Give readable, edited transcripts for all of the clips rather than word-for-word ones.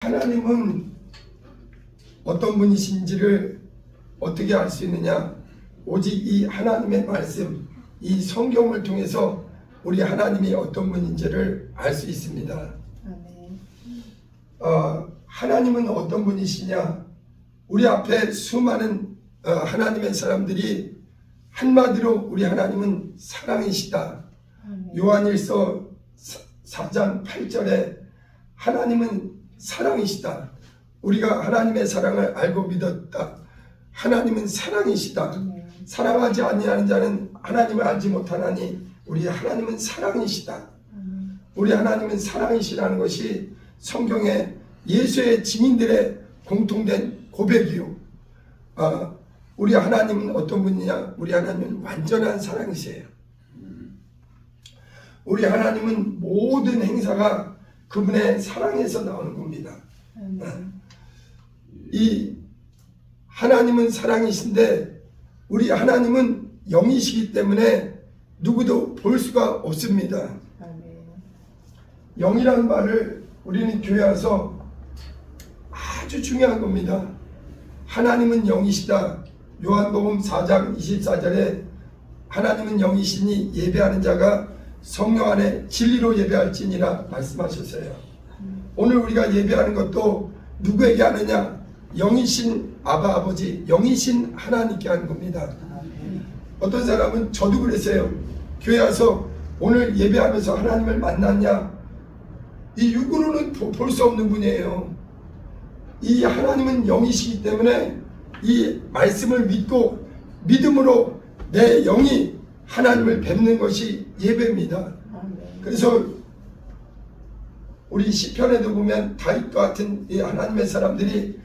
하나님은 어떤 분이신지를 어떻게 알 수 있느냐? 오직 이 하나님의 말씀, 이 성경을 통해서 우리 하나님이 어떤 분인지를 알 수 있습니다. 하나님은 어떤 분이시냐? 우리 앞에 수많은 하나님의 사람들이 한마디로 우리 하나님은 사랑이시다. 요한일서 4장 8절에 하나님은 사랑이시다. 우리가 하나님의 사랑을 알고 믿었다. 하나님은 사랑이시다. 사랑하지 아니하는 자는 하나님을 알지 못하나니 우리 하나님은 사랑이시다. 우리 하나님은 사랑이시라는 것이 성경에 예수의 증인들의 공통된 고백이요. 우리 하나님은 어떤 분이냐? 우리 하나님은 완전한 사랑이세요. 우리 하나님은 모든 행사가 그분의 사랑에서 나오는 겁니다. 이 하나님은 사랑이신데 우리 하나님은 영이시기 때문에 누구도 볼 수가 없습니다. 영이라는 말을 우리는 교회 와서 아주 중요한 겁니다. 하나님은 영이시다. 요한복음 4장 24절에 하나님은 영이시니 예배하는 자가 성령 안에 진리로 예배할지니라 말씀하셨어요. 오늘 우리가 예배하는 것도 누구에게 하느냐? 영이신 아바 아버지, 영이신 하나님께 하는 겁니다. 어떤 사람은 저도 그랬어요. 교회 와서 오늘 예배하면서 하나님을 만났냐? 이 육으로는 볼 수 없는 분이에요. 이 하나님은 영이시기 때문에 이 말씀을 믿고 믿음으로 내 영이 하나님을 뵙는 것이 예배입니다. 그래서 우리 시편에도 보면 다윗과 같은 이 하나님의 사람들이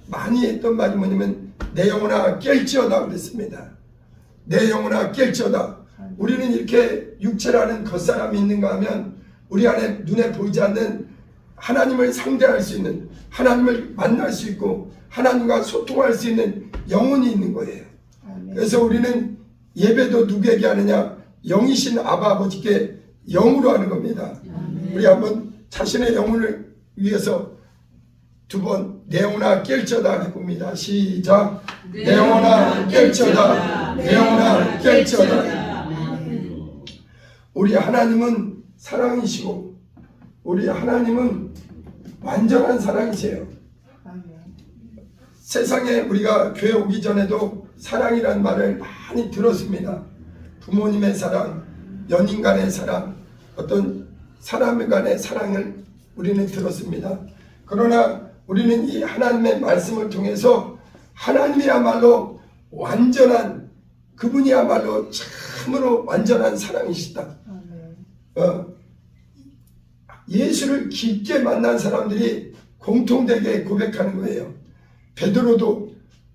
많이 했던 말이 뭐냐면 내 영혼아 깰지어다 그랬습니다. 내 영혼아 깰지어다. 우리는 이렇게 육체라는 겉사람이 있는가 하면 우리 안에 눈에 보이지 않는 하나님을 상대할 수 있는, 하나님을 만날 수 있고 하나님과 소통할 수 있는 영혼이 있는 거예요. 그래서 우리는 예배도 누구에게 하느냐? 영이신 아바 아버지께 영으로 하는 겁니다. 우리 한번 자신의 영혼을 위해서 두 번 내 영혼아 깰지어다 해봅니다. 시작. 내 영혼아 깰지어다. 내 영혼아 깰지어다. 우리 하나님은 사랑이시고 우리 하나님은 완전한 사랑이세요. 세상에 우리가 교회 오기 전에도 사랑이라는 말을 많이 들었습니다. 부모님의 사랑, 연인 간의 사랑, 어떤 사람 간의 사랑을 우리는 들었습니다. 그러나 우리는 이 하나님의 말씀을 통해서 하나님이야말로 완전한, 그분이야말로 참으로 완전한 사랑이시다. 예수를 깊게 만난 사람들이 공통되게 고백하는 거예요. 베드로도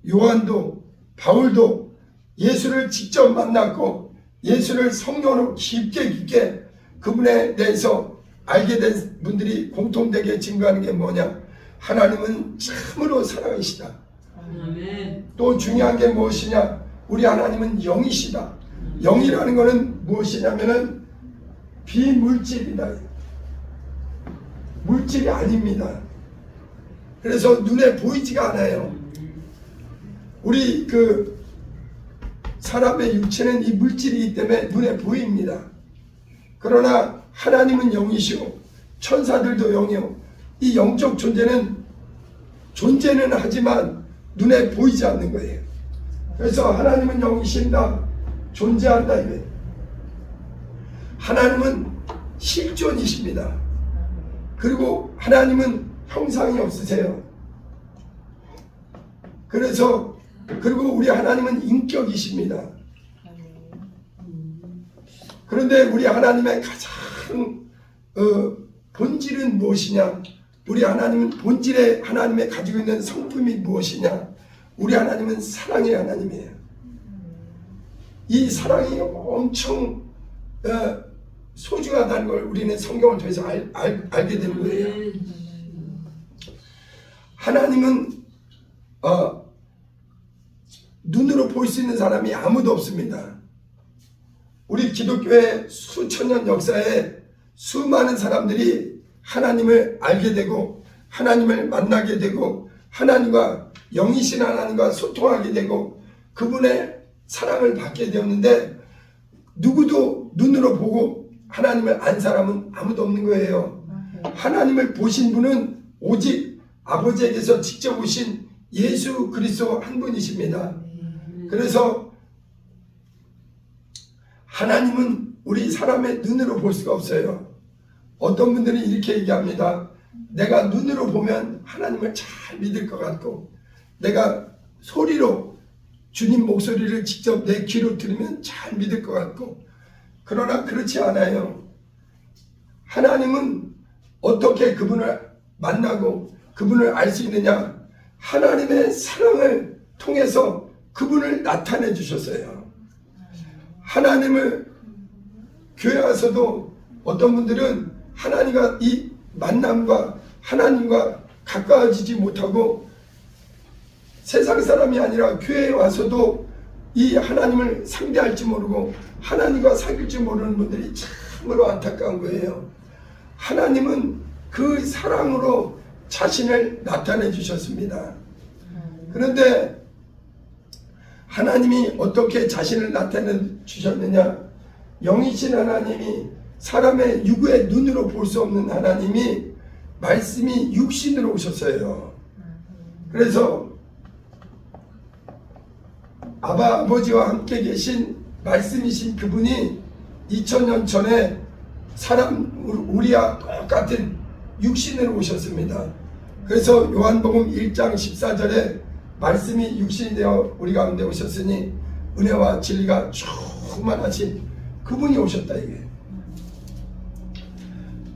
요한도 바울도 예수를 직접 만났고 예수를 성령으로 깊게 그분에 대해서 알게 된 분들이 공통되게 증거하는 게 뭐냐? 하나님은 참으로 사랑이시다. 또 중요한 게 무엇이냐? 우리 하나님은 영이시다. 영이라는 것은 무엇이냐면은 비물질이다. 물질이 아닙니다. 그래서 눈에 보이지가 않아요. 우리 사람의 육체는 이 물질이기 때문에 눈에 보입니다. 그러나 하나님은 영이시오. 천사들도 영이요. 이 영적 존재는 하지만 눈에 보이지 않는 거예요. 그래서 하나님은 영이신다. 존재한다 이거예요. 하나님은 실존이십니다. 그리고 하나님은 형상이 없으세요. 그리고 우리 하나님은 인격이십니다. 그런데 우리 하나님의 가장 본질은 무엇이냐? 우리 하나님은 본질에 하나님의 가지고 있는 성품이 무엇이냐? 우리 하나님은 사랑의 하나님이에요. 이 사랑이 엄청 소중하다는 걸 우리는 성경을 통해서 알게 되는 거예요. 하나님은 눈으로 볼 수 있는 사람이 아무도 없습니다. 우리 기독교의 수천 년 역사에 수많은 사람들이 하나님을 알게 되고 하나님을 만나게 되고 하나님과 영이신 하나님과 소통하게 되고 그분의 사랑을 받게 되었는데 누구도 눈으로 보고 하나님을 안 사람은 아무도 없는 거예요. 하나님을 보신 분은 오직 아버지에게서 직접 오신 예수 그리스도 한 분이십니다. 그래서 하나님은 우리 사람의 눈으로 볼 수가 없어요. 어떤 분들은 이렇게 얘기합니다. 내가 눈으로 보면 하나님을 잘 믿을 것 같고 내가 소리로 주님 목소리를 직접 내 귀로 들으면 잘 믿을 것 같고 그러나 그렇지 않아요. 하나님은 어떻게 그분을 만나고 그분을 알 수 있느냐? 하나님의 사랑을 통해서 그분을 나타내 주셨어요. 하나님을 교회 와서도 어떤 분들은 하나님과 이 만남과 하나님과 가까워지지 못하고 세상 사람이 아니라 교회에 와서도 이 하나님을 상대할지 모르고 하나님과 사귈지 모르는 분들이 참으로 안타까운 거예요. 하나님은 그 사랑으로 자신을 나타내 주셨습니다. 그런데 하나님이 어떻게 자신을 나타내 주셨느냐? 영이신 하나님이 사람의 육의 눈으로 볼 수 없는 하나님이 말씀이 육신으로 오셨어요. 그래서 아버지와 함께 계신 말씀이신 그분이 2000년 전에 사람 우리와 똑같은 육신으로 오셨습니다. 그래서 요한복음 1장 14절에 말씀이 육신이 되어 우리 가운데 오셨으니 은혜와 진리가 충만하신 그분이 오셨다 이게.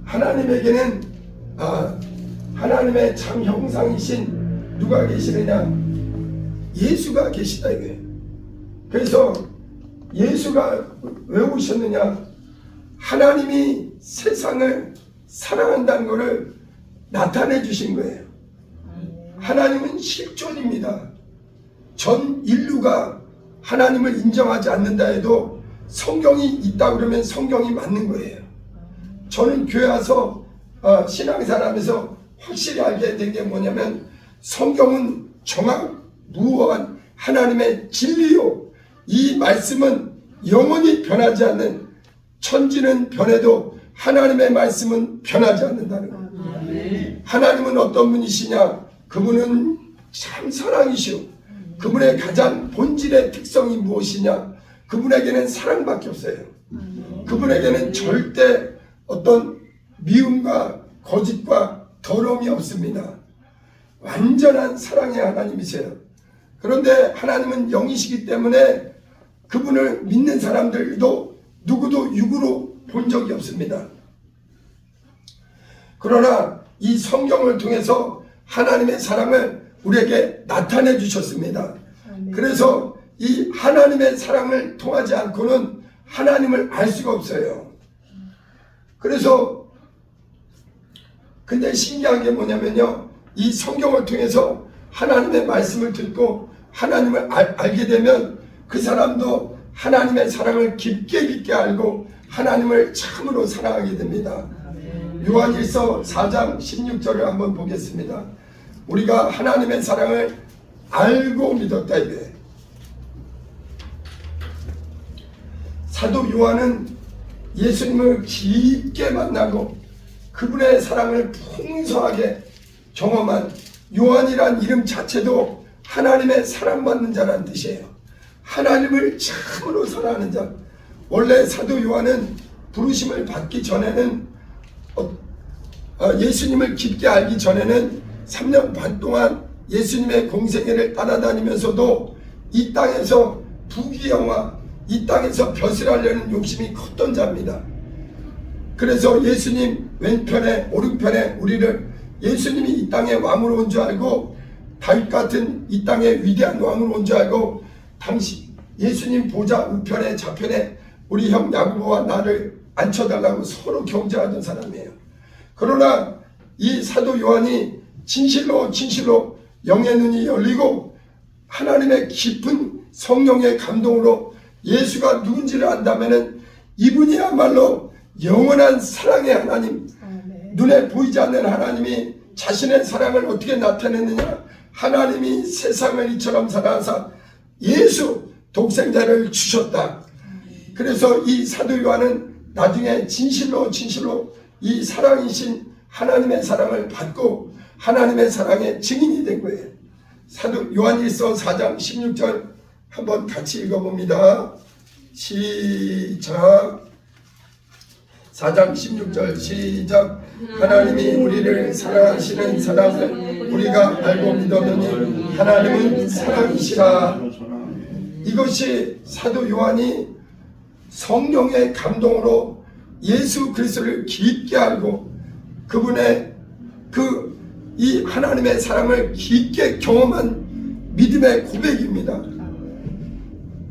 하나님에게는 하나님의 참 형상이신 누가 계시느냐? 예수가 계시다 이게. 그래서 예수가 왜 오셨느냐? 하나님이 세상을 사랑한다는 것을 나타내 주신 거예요. 하나님은 실존입니다. 전 인류가 하나님을 인정하지 않는다 해도 성경이 있다 그러면 성경이 맞는 거예요. 저는 교회 와서 신앙생활하면서 확실히 알게 된 게 뭐냐면 성경은 정확무한 하나님의 진리요. 이 말씀은 영원히 변하지 않는 천지는 변해도 하나님의 말씀은 변하지 않는다는 거예요. 하나님은 어떤 분이시냐? 그분은 참 사랑이시오. 그분의 가장 본질의 특성이 무엇이냐? 그분에게는 사랑밖에 없어요. 그분에게는 절대 어떤 미움과 거짓과 더러움이 없습니다. 완전한 사랑의 하나님이세요. 그런데 하나님은 영이시기 때문에 그분을 믿는 사람들도 누구도 육으로 본 적이 없습니다. 그러나 이 성경을 통해서 하나님의 사랑을 우리에게 나타내 주셨습니다. 그래서 이 하나님의 사랑을 통하지 않고는 하나님을 알 수가 없어요. 그래서 근데 신기한 게 뭐냐면요, 이 성경을 통해서 하나님의 말씀을 듣고 하나님을 알게 되면 그 사람도 하나님의 사랑을 깊게 알고 하나님을 참으로 사랑하게 됩니다. 요한일서 4장 16절을 한번 보겠습니다. 우리가 하나님의 사랑을 알고 믿었다 이게. 사도 요한은 예수님을 깊게 만나고 그분의 사랑을 풍성하게 경험한 요한이란 이름 자체도 하나님의 사랑받는 자라는 뜻이에요. 하나님을 참으로 사랑하는 자. 원래 사도 요한은 부르심을 받기 전에는 예수님을 깊게 알기 전에는 3년 반 동안 예수님의 공생애를 따라다니면서도 이 땅에서 부귀영화, 이 땅에서 벼슬 하려는 욕심이 컸던 자입니다. 그래서 예수님 왼편에 오른편에 우리를 예수님이 이 땅에 왕으로 온 줄 알고 다윗 같은 이 땅에 위대한 왕으로 온 줄 알고 당시 예수님 보좌 우편에 좌편에 우리 형 야고보와 나를 앉혀달라고 서로 경쟁하던 사람이에요. 그러나 이 사도 요한이 진실로 영의 눈이 열리고 하나님의 깊은 성령의 감동으로 예수가 누군지를 안다면은 이분이야말로 영원한 사랑의 하나님, 눈에 보이지 않는 하나님이 자신의 사랑을 어떻게 나타냈느냐? 하나님이 세상을 이처럼 사랑하사 예수 독생자를 주셨다. 그래서 이 사도 요한은 나중에 진실로 이 사랑이신 하나님의 사랑을 받고 하나님의 사랑의 증인이 된 거예요. 사도 요한일서 4장 16절 한번 같이 읽어봅니다. 시작. 4장 16절 시작. 하나님이 우리를 사랑하시는 사랑을 우리가 알고 믿었느니 하나님은 사랑이시라. 이것이 사도 요한이 성령의 감동으로 예수 그리스도를 깊게 알고 그분의 이 하나님의 사랑을 깊게 경험한 믿음의 고백입니다.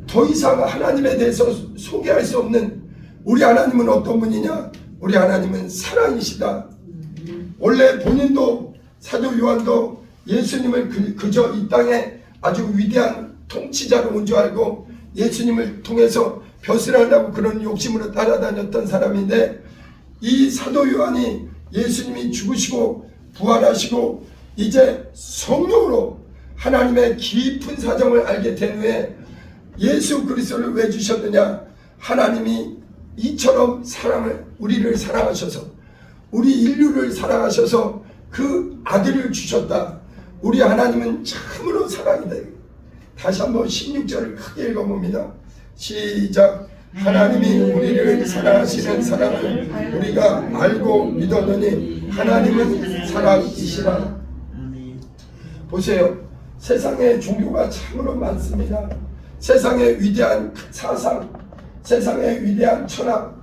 더 이상 하나님에 대해서 소개할 수 없는 우리 하나님은 어떤 분이냐? 우리 하나님은 사랑이시다. 원래 본인도 사도 요한도 예수님을 그저 이 땅에 아주 위대한 통치자로 온 줄 알고 예수님을 통해서 벼슬 하려고 그런 욕심으로 따라다녔던 사람인데, 이 사도 요한이 예수님이 죽으시고 부활하시고 이제 성령으로 하나님의 깊은 사정을 알게 된 후에 예수 그리스도를 왜 주셨느냐? 하나님이 이처럼 우리를 사랑하셔서, 우리 인류를 사랑하셔서 그 아들을 주셨다. 우리 하나님은 참으로 사랑이다. 다시 한번 16절을 크게 읽어봅니다. 시작. 하나님이 우리를 사랑하시는 사랑을 우리가 알고 믿었느니 하나님은 사랑이시라. 보세요. 세상에 종교가 참으로 많습니다. 세상의 위대한 사상, 세상의 위대한 철학,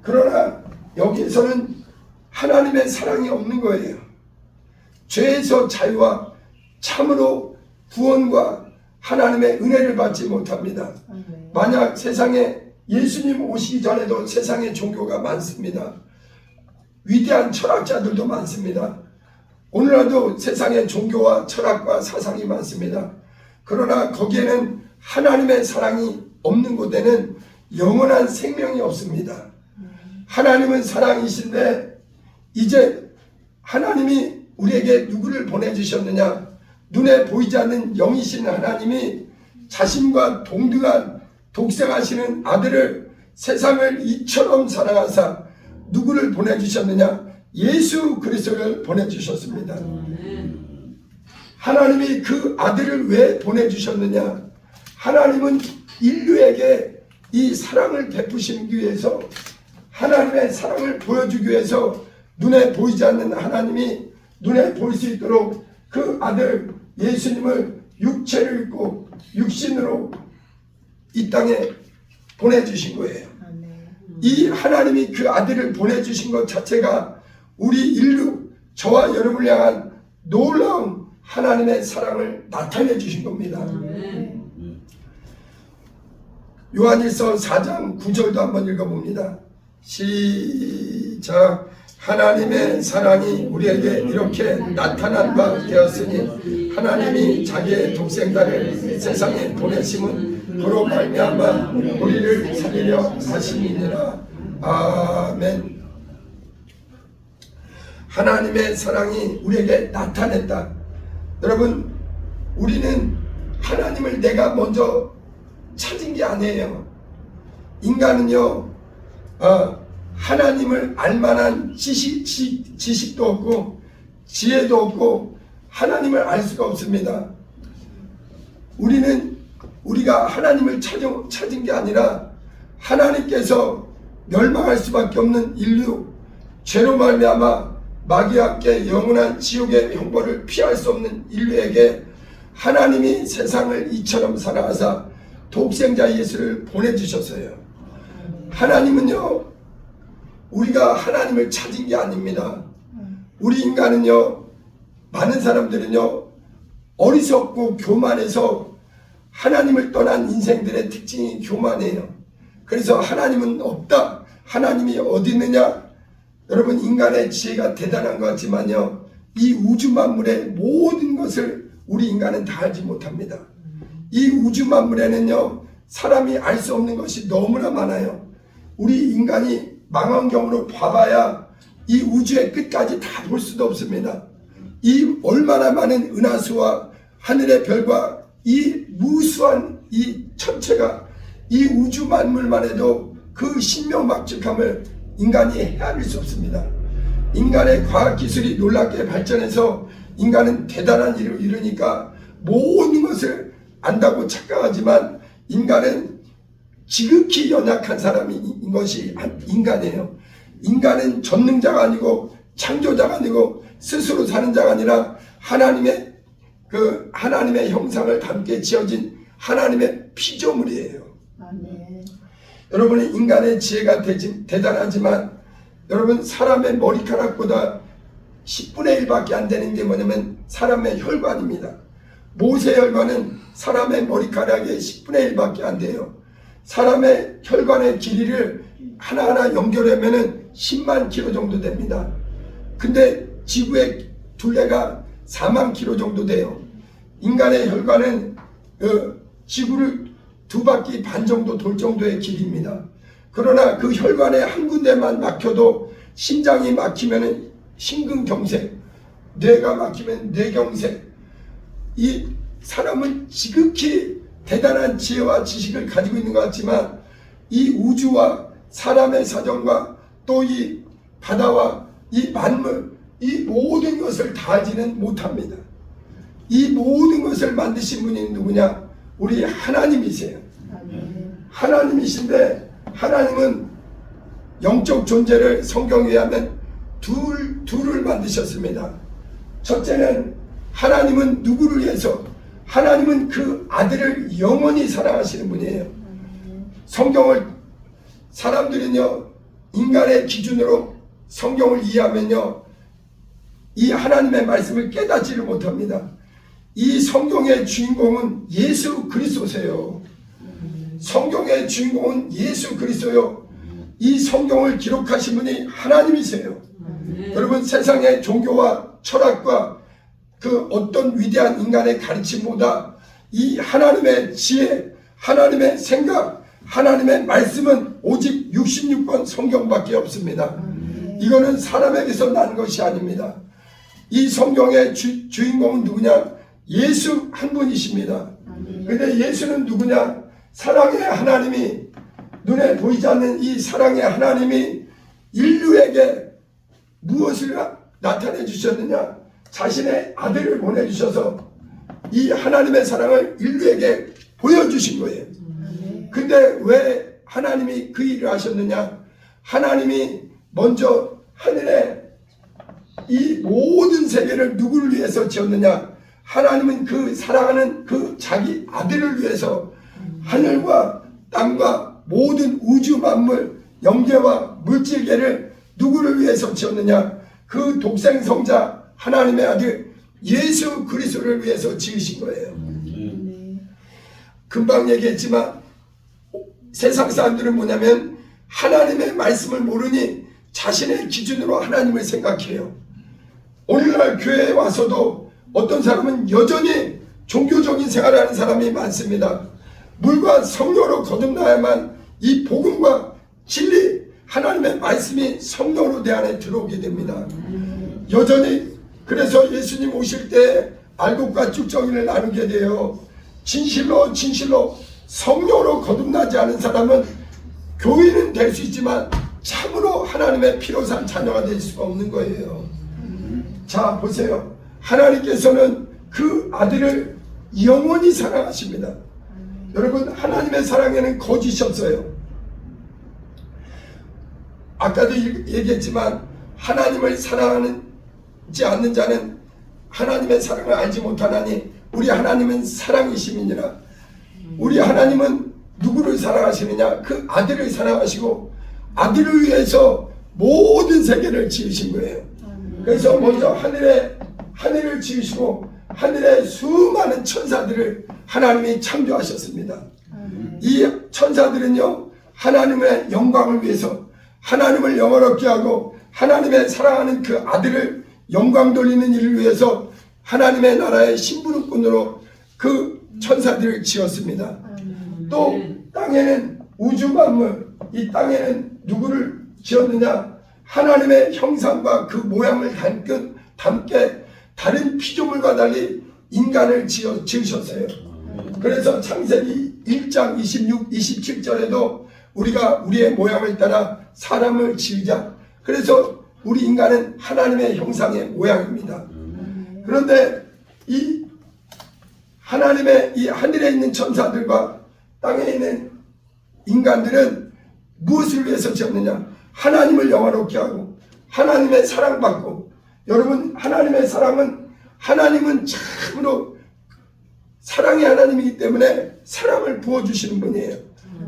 그러나 여기에서는 하나님의 사랑이 없는 거예요. 죄에서 자유와 참으로 구원과 하나님의 은혜를 받지 못합니다. 만약 세상에 예수님 오시기 전에도 세상에 종교가 많습니다. 위대한 철학자들도 많습니다. 오늘날도 세상에 종교와 철학과 사상이 많습니다. 그러나 거기에는 하나님의 사랑이 없는 곳에는 영원한 생명이 없습니다. 하나님은 사랑이신데 이제 하나님이 우리에게 누구를 보내주셨느냐? 눈에 보이지 않는 영이신 하나님이 자신과 동등한 독생하시는 아들을 세상을 이처럼 사랑하사 누구를 보내주셨느냐? 예수 그리스도를 보내주셨습니다. 하나님이 그 아들을 왜 보내주셨느냐? 하나님은 인류에게 이 사랑을 베푸시기 위해서, 하나님의 사랑을 보여주기 위해서 눈에 보이지 않는 하나님이 눈에 보일 수 있도록 그 아들 예수님을 육체를 입고 육신으로 이 땅에 보내주신 거예요. 이 하나님이 그 아들을 보내주신 것 자체가 우리 인류, 저와 여러분을 향한 놀라운 하나님의 사랑을 나타내 주신 겁니다. 요한일서 4장 9절도 한번 읽어봅니다. 시작. 하나님의 사랑이 우리에게 이렇게 나타난 바 되었으니 하나님이 자기의 독생자를 세상에 보내심은 그로 말미암아 우리를 살리려 하심이니라. 아멘. 하나님의 사랑이 우리에게 나타냈다. 여러분, 우리는 하나님을 내가 먼저 찾은 게 아니에요. 인간은요, 하나님을 알만한 지식도 없고 지혜도 없고 하나님을 알 수가 없습니다. 우리가 하나님을 찾은 게 아니라 하나님께서 멸망할 수밖에 없는 인류, 죄로 말미암아 마귀와 함께 영원한 지옥의 형벌을 피할 수 없는 인류에게 하나님이 세상을 이처럼 사랑하사 독생자 예수를 보내주셨어요. 하나님은요, 우리가 하나님을 찾은 게 아닙니다. 우리 인간은요, 많은 사람들은요, 어리석고 교만해서 하나님을 떠난 인생들의 특징이 교만해요. 그래서 하나님은 없다, 하나님이 어디 있느냐? 여러분, 인간의 지혜가 대단한 것 같지만요, 이 우주 만물의 모든 것을 우리 인간은 다 알지 못합니다. 이 우주 만물에는요, 사람이 알 수 없는 것이 너무나 많아요. 우리 인간이 망원경으로 봐봐야 이 우주의 끝까지 다 볼 수도 없습니다. 이 얼마나 많은 은하수와 하늘의 별과 이 무수한 이 천체가 이 우주 만물만 해도 그 신묘막측함을 인간이 헤아릴 수 없습니다. 인간의 과학기술이 놀랍게 발전해서 인간은 대단한 일을 이루니까 모든 것을 안다고 착각하지만 인간은 지극히 연약한 사람인 것이 인간이에요. 인간은 전능자가 아니고 창조자가 아니고 스스로 사는 자가 아니라 하나님의 형상을 담게 지어진 하나님의 피조물이에요. 아멘. 여러분은 인간의 지혜가 대단하지만 여러분 사람의 머리카락보다 10분의 1밖에 안 되는 게 뭐냐면 사람의 혈관입니다. 모세 혈관은 사람의 머리카락의 10분의 1밖에 안 돼요. 사람의 혈관의 길이를 하나하나 연결하면 10만 킬로 정도 됩니다. 근데 지구의 둘레가 4만 킬로 정도 돼요. 인간의 혈관은 지구를 2바퀴 반 정도 돌 정도의 길이입니다. 그러나 그 혈관에 한 군데만 막혀도 심장이 막히면 심근경색, 뇌가 막히면 뇌경색. 이 사람은 지극히 대단한 지혜와 지식을 가지고 있는 것 같지만 이 우주와 사람의 사정과 또 이 바다와 이 만물, 이 모든 것을 다 알지는 못합니다. 이 모든 것을 만드신 분이 누구냐? 우리 하나님이세요. 하나님이신데 하나님은 영적 존재를 성경에 의하면 둘을 만드셨습니다. 첫째는 하나님은 누구를 위해서? 하나님은 그 아들을 영원히 사랑하시는 분이에요. 성경을 사람들은요 인간의 기준으로 성경을 이해하면요 이 하나님의 말씀을 깨닫지를 못합니다. 이 성경의 주인공은 예수 그리스도세요. 성경의 주인공은 예수 그리스도요. 이 성경을 기록하신 분이 하나님이세요. 여러분 세상의 종교와 철학과 그 어떤 위대한 인간의 가르침보다 이 하나님의 지혜, 하나님의 생각, 하나님의 말씀은 오직 66권 성경밖에 없습니다. 이거는 사람에게서 난 것이 아닙니다. 이 성경의 주인공은 누구냐? 예수 한 분이십니다. 근데 예수는 누구냐? 사랑의 하나님이, 눈에 보이지 않는 이 사랑의 하나님이 인류에게 무엇을 나타내 주셨느냐? 자신의 아들을 보내주셔서 이 하나님의 사랑을 인류에게 보여주신 거예요. 근데 왜 하나님이 그 일을 하셨느냐? 하나님이 먼저 하늘에 이 모든 세계를 누구를 위해서 지었느냐? 하나님은 그 사랑하는 그 자기 아들을 위해서 하늘과 땅과 모든 우주 만물, 영계와 물질계를 누구를 위해서 지었느냐? 그 독생성자 하나님의 아들 예수 그리스도를 위해서 지으신 거예요. 금방 얘기했지만 세상 사람들은 뭐냐면 하나님의 말씀을 모르니 자신의 기준으로 하나님을 생각해요. 오늘날 교회에 와서도 어떤 사람은 여전히 종교적인 생활을 하는 사람이 많습니다. 물과 성령으로 거듭나야만 이 복음과 진리, 하나님의 말씀이 성령으로 내 안에 들어오게 됩니다. 여전히 그래서 예수님 오실 때 알곡과 쭉정이를 나누게 돼요. 진실로 성령으로 거듭나지 않은 사람은 교인은 될 수 있지만 참으로 하나님의 피로 산 자녀가 될 수가 없는 거예요. 자 보세요. 하나님께서는 그 아들을 영원히 사랑하십니다. 여러분 하나님의 사랑에는 거짓이 없어요. 아까도 얘기했지만 하나님을 사랑하지 않는 자는 하나님의 사랑을 알지 못하나니 우리 하나님은 사랑이심이니라. 우리 하나님은 누구를 사랑하시느냐? 그 아들을 사랑하시고 아들을 위해서 모든 세계를 지으신 거예요. 그래서 먼저 하늘을 지으시고 하늘의 수많은 천사들을 하나님이 창조하셨습니다. 이 천사들은요 하나님의 영광을 위해서 하나님을 영원롭게 하고 하나님의 사랑하는 그 아들을 영광 돌리는 일을 위해서 하나님의 나라의 심부름꾼으로 그 천사들을 지었습니다. 또 땅에는 우주 만물, 이 땅에는 누구를 지었느냐? 하나님의 형상과 그 모양을 담게 다른 피조물과 달리 인간을 지으셨어요. 그래서 창세기 1장 26, 27절에도 우리가 우리의 모양을 따라 사람을 지으자. 그래서 우리 인간은 하나님의 형상의 모양입니다. 그런데 이 하나님의 이 하늘에 있는 천사들과 땅에 있는 인간들은 무엇을 위해서 지었느냐? 하나님을 영화롭게 하고 하나님의 사랑받고. 여러분, 하나님의 사랑은, 하나님은 참으로 사랑의 하나님이기 때문에 사랑을 부어주시는 분이에요.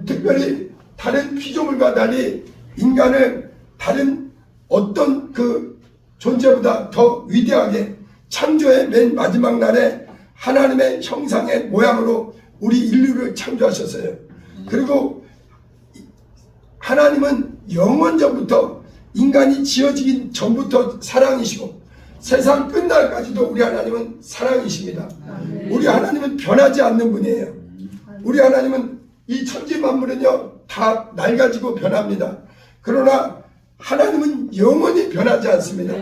특별히 다른 피조물과 달리 인간을 다른 어떤 그 존재보다 더 위대하게 창조의 맨 마지막 날에 하나님의 형상의 모양으로 우리 인류를 창조하셨어요. 그리고 하나님은 영원전부터, 인간이 지어지기 전부터 사랑이시고 세상 끝날까지도 우리 하나님은 사랑이십니다. 우리 하나님은 변하지 않는 분이에요. 우리 하나님은 이 천지 만물은요 다 낡아지고 변합니다. 그러나 하나님은 영원히 변하지 않습니다.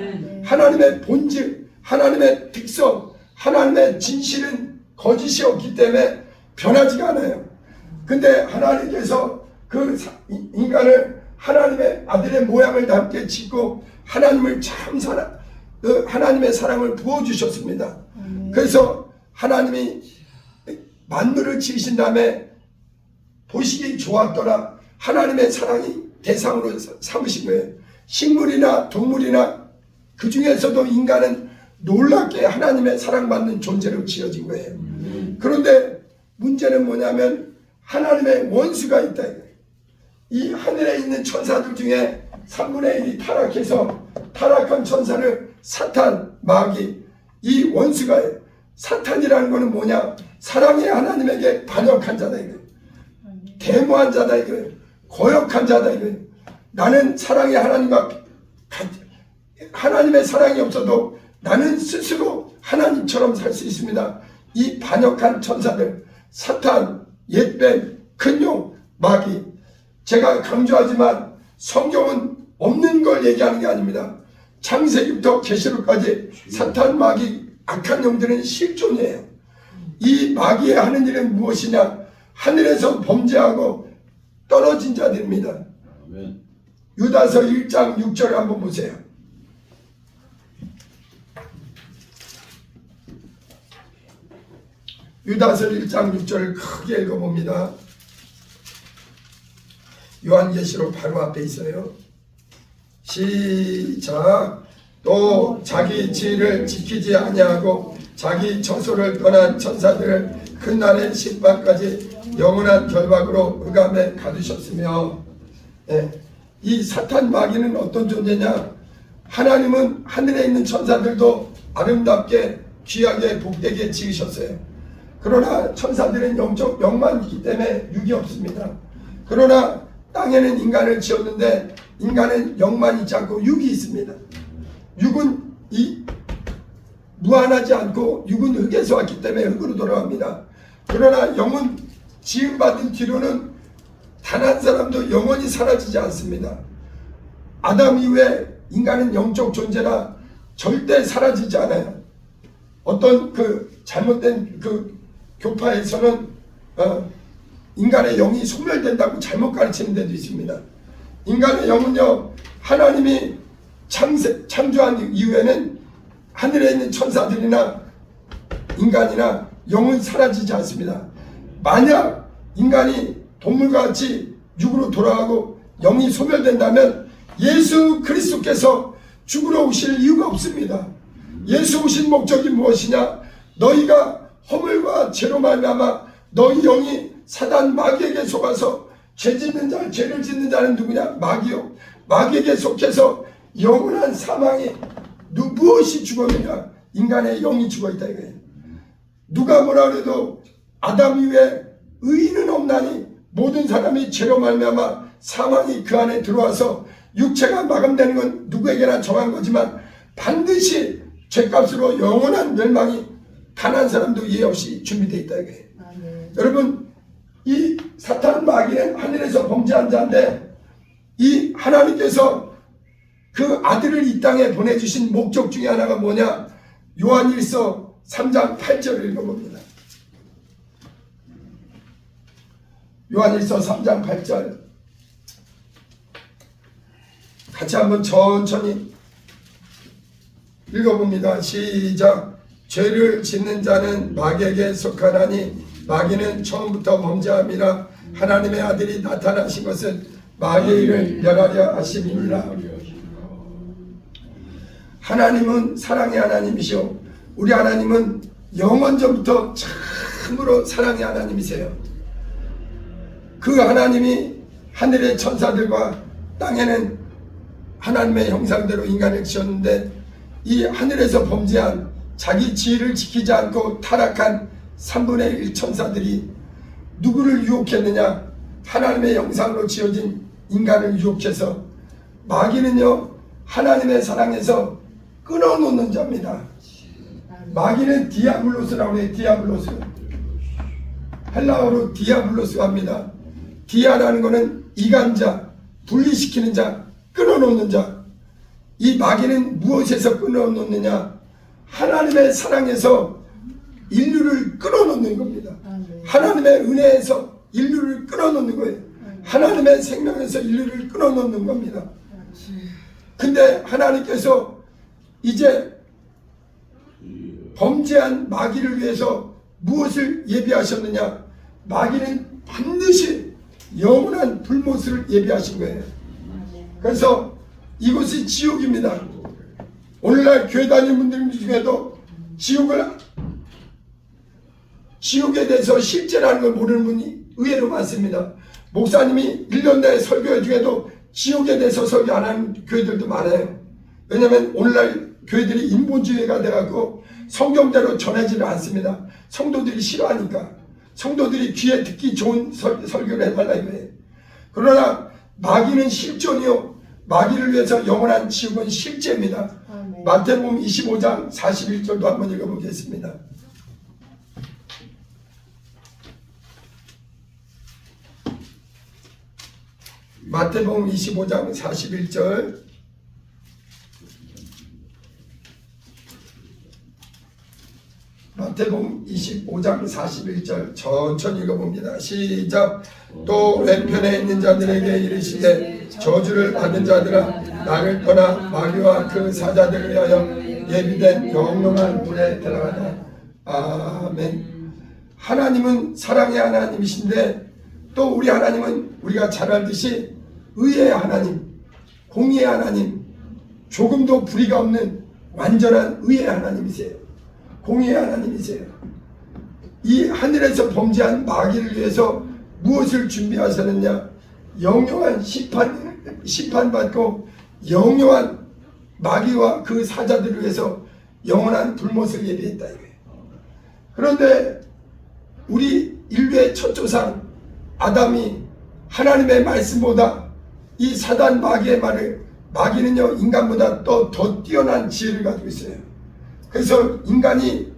하나님의 본질, 하나님의 특성, 하나님의 진실은 거짓이 없기 때문에 변하지가 않아요. 근데 하나님께서 그 인간을 하나님의 아들의 모양을 닮게 짓고 하나님을 참 하나님의 사랑을 부어주셨습니다. 그래서 하나님이 만물을 지으신 다음에 보시기 좋았더라, 하나님의 사랑이 대상으로 삼으신 거예요. 식물이나 동물이나 그 중에서도 인간은 놀랍게 하나님의 사랑받는 존재로 지어진 거예요. 그런데 문제는 뭐냐면 하나님의 원수가 있다. 이 하늘에 있는 천사들 중에 3분의 1이 타락해서 타락한 천사를 사탄, 마귀, 이 원수가, 사탄이라는 것은 뭐냐? 사랑의 하나님에게 반역한 자다 이거예요. 데모한 자다 이거예요. 거역한 자다 이거예요. 나는 사랑의 하나님과 하나님의 사랑이 없어도 나는 스스로 하나님처럼 살 수 있습니다. 이 반역한 천사들, 사탄, 옛뱀, 큰용, 마귀. 제가 강조하지만 성경은 없는 걸 얘기하는 게 아닙니다. 창세기부터 계시록까지 사탄, 마귀, 악한 영들은 실존이에요. 이 마귀의 하는 일은 무엇이냐? 하늘에서 범죄하고 떨어진 자들입니다. 유다서 1장 6절 한번 보세요. 유다서 1장 6절을 크게 읽어봅니다. 요한계시록 바로 앞에 있어요. 시작. 또 자기 지위를 지키지 아니하고 자기 처소를 떠난 천사들을 큰 날의 심판까지 영원한 결박으로 흑암에 가두셨으며. 이 사탄 마귀는 어떤 존재냐? 하나님은 하늘에 있는 천사들도 아름답게 귀하게 복되게 지으셨어요. 그러나 천사들은 영적 영만 있기 때문에 육이 없습니다. 그러나 땅에는 인간을 지었는데 인간은 영만 있지 않고 육이 있습니다. 육은 무한하지 않고 육은 흙에서 왔기 때문에 흙으로 돌아갑니다. 그러나 영은 지음받은 뒤로는 단 한 사람도 영원히 사라지지 않습니다. 아담 이후에 인간은 영적 존재라 절대 사라지지 않아요. 어떤 그 잘못된 그 교파에서는 인간의 영이 소멸된다고 잘못 가르치는 데도 있습니다. 인간의 영은요, 하나님이 창조한 이후에는 하늘에 있는 천사들이나 인간이나 영은 사라지지 않습니다. 만약 인간이 동물과 같이 육으로 돌아가고 영이 소멸된다면 예수 그리스도께서 죽으러 오실 이유가 없습니다. 예수 오신 목적이 무엇이냐? 너희가 허물과 죄로 말미암아 너희 영이 사단 마귀에게 속아서 죄를 짓는 자는 누구냐? 마귀요. 마귀에게 속해서 영원한 사망이 무엇이 죽었느냐? 인간의 영이 죽어있다 이거예요. 누가 뭐라 그래도 아담 이후에 의인은 없나니 모든 사람이 죄로 말미암아 사망이 그 안에 들어와서 육체가 마감되는 건 누구에게나 정한 거지만 반드시 죄값으로 영원한 멸망이 단 한 사람도 이해 없이 준비되어 있다 이거예요. 여러분, 이 사탄 마귀는 하늘에서 범죄한 자인데 이 하나님께서 그 아들을 이 땅에 보내주신 목적 중에 하나가 뭐냐? 요한일서 3장 8절을 읽어봅니다. 요한일서 3장 8절 같이 한번 천천히 읽어봅니다. 시작. 죄를 짓는 자는 마귀에게 속하나니 마귀는 처음부터 범죄함이라 하나님의 아들이 나타나신 것은 마귀의 일을 멸하려 하심이니라. 하나님은 사랑의 하나님이시오. 우리 하나님은 영원전부터 참으로 사랑의 하나님이세요. 그 하나님이 하늘의 천사들과 땅에는 하나님의 형상대로 인간을 지었는데 이 하늘에서 범죄한 자기 지위를 지키지 않고 타락한 3분의 1 천사들이 누구를 유혹했느냐? 하나님의 형상으로 지어진 인간을 유혹해서 마귀는요 하나님의 사랑에서 끊어놓는 자입니다. 마귀는 디아블로스라고 해요. 디아블로스. 헬라어로 디아블로스가 합니다. 디아라는 것은 이간자, 분리시키는 자, 끊어놓는 자. 이 마귀는 무엇에서 끊어놓느냐? 하나님의 사랑에서 인류를 끊어놓는 겁니다. 하나님의 은혜에서 인류를 끊어놓는 거예요. 하나님의 생명에서 인류를 끊어놓는 겁니다. 근데 하나님께서 이제 범죄한 마귀를 위해서 무엇을 예비하셨느냐? 마귀는 반드시 영원한 불못을 예비하신 거예요. 그래서 이곳이 지옥입니다. 오늘날 교회 다니는 분들 중에도 지옥에 대해서 실제라는 걸 모르는 분이 의외로 많습니다. 목사님이 1년 내에 설교 중에도 지옥에 대해서 설교 안 하는 교회들도 많아요. 왜냐하면 오늘날 교회들이 인본주의가 돼갖고 성경대로 전하지를 않습니다. 성도들이 싫어하니까. 성도들이 귀에 듣기 좋은 설교를 해달라 이거예요. 그러나 마귀는 실존이요 마귀를 위해서 영원한 지옥은 실제입니다. 마태복음 25장 41절도 한번 읽어보겠습니다. 마태복음 25장 41절 마태복음 25장 41절 천천히 읽어봅니다. 시작. 또 왼편에 있는 자들에게 이르시되 저주를 받은 자들아 나를 떠나 마귀와 그 사자들을 위하여 예비된 영롱한 불에 들어가라. 아멘. 하나님은 사랑의 하나님이신데 또 우리 하나님은 우리가 잘 알듯이 의의 하나님, 공의의 하나님, 조금도 불의가 없는 완전한 의의 하나님이세요. 공의의 하나님이세요. 이 하늘에서 범죄한 마귀를 위해서 무엇을 준비하셨느냐? 영영한 심판받고 영영한 마귀와 그 사자들을 위해서 영원한 불못을 예비했다 이거예요. 그런데 우리 인류의 첫 조상 아담이 하나님의 말씀보다 이 사단 마귀의 말을 마귀는요 인간보다 더 뛰어난 지혜를 가지고 있어요. 그래서 인간이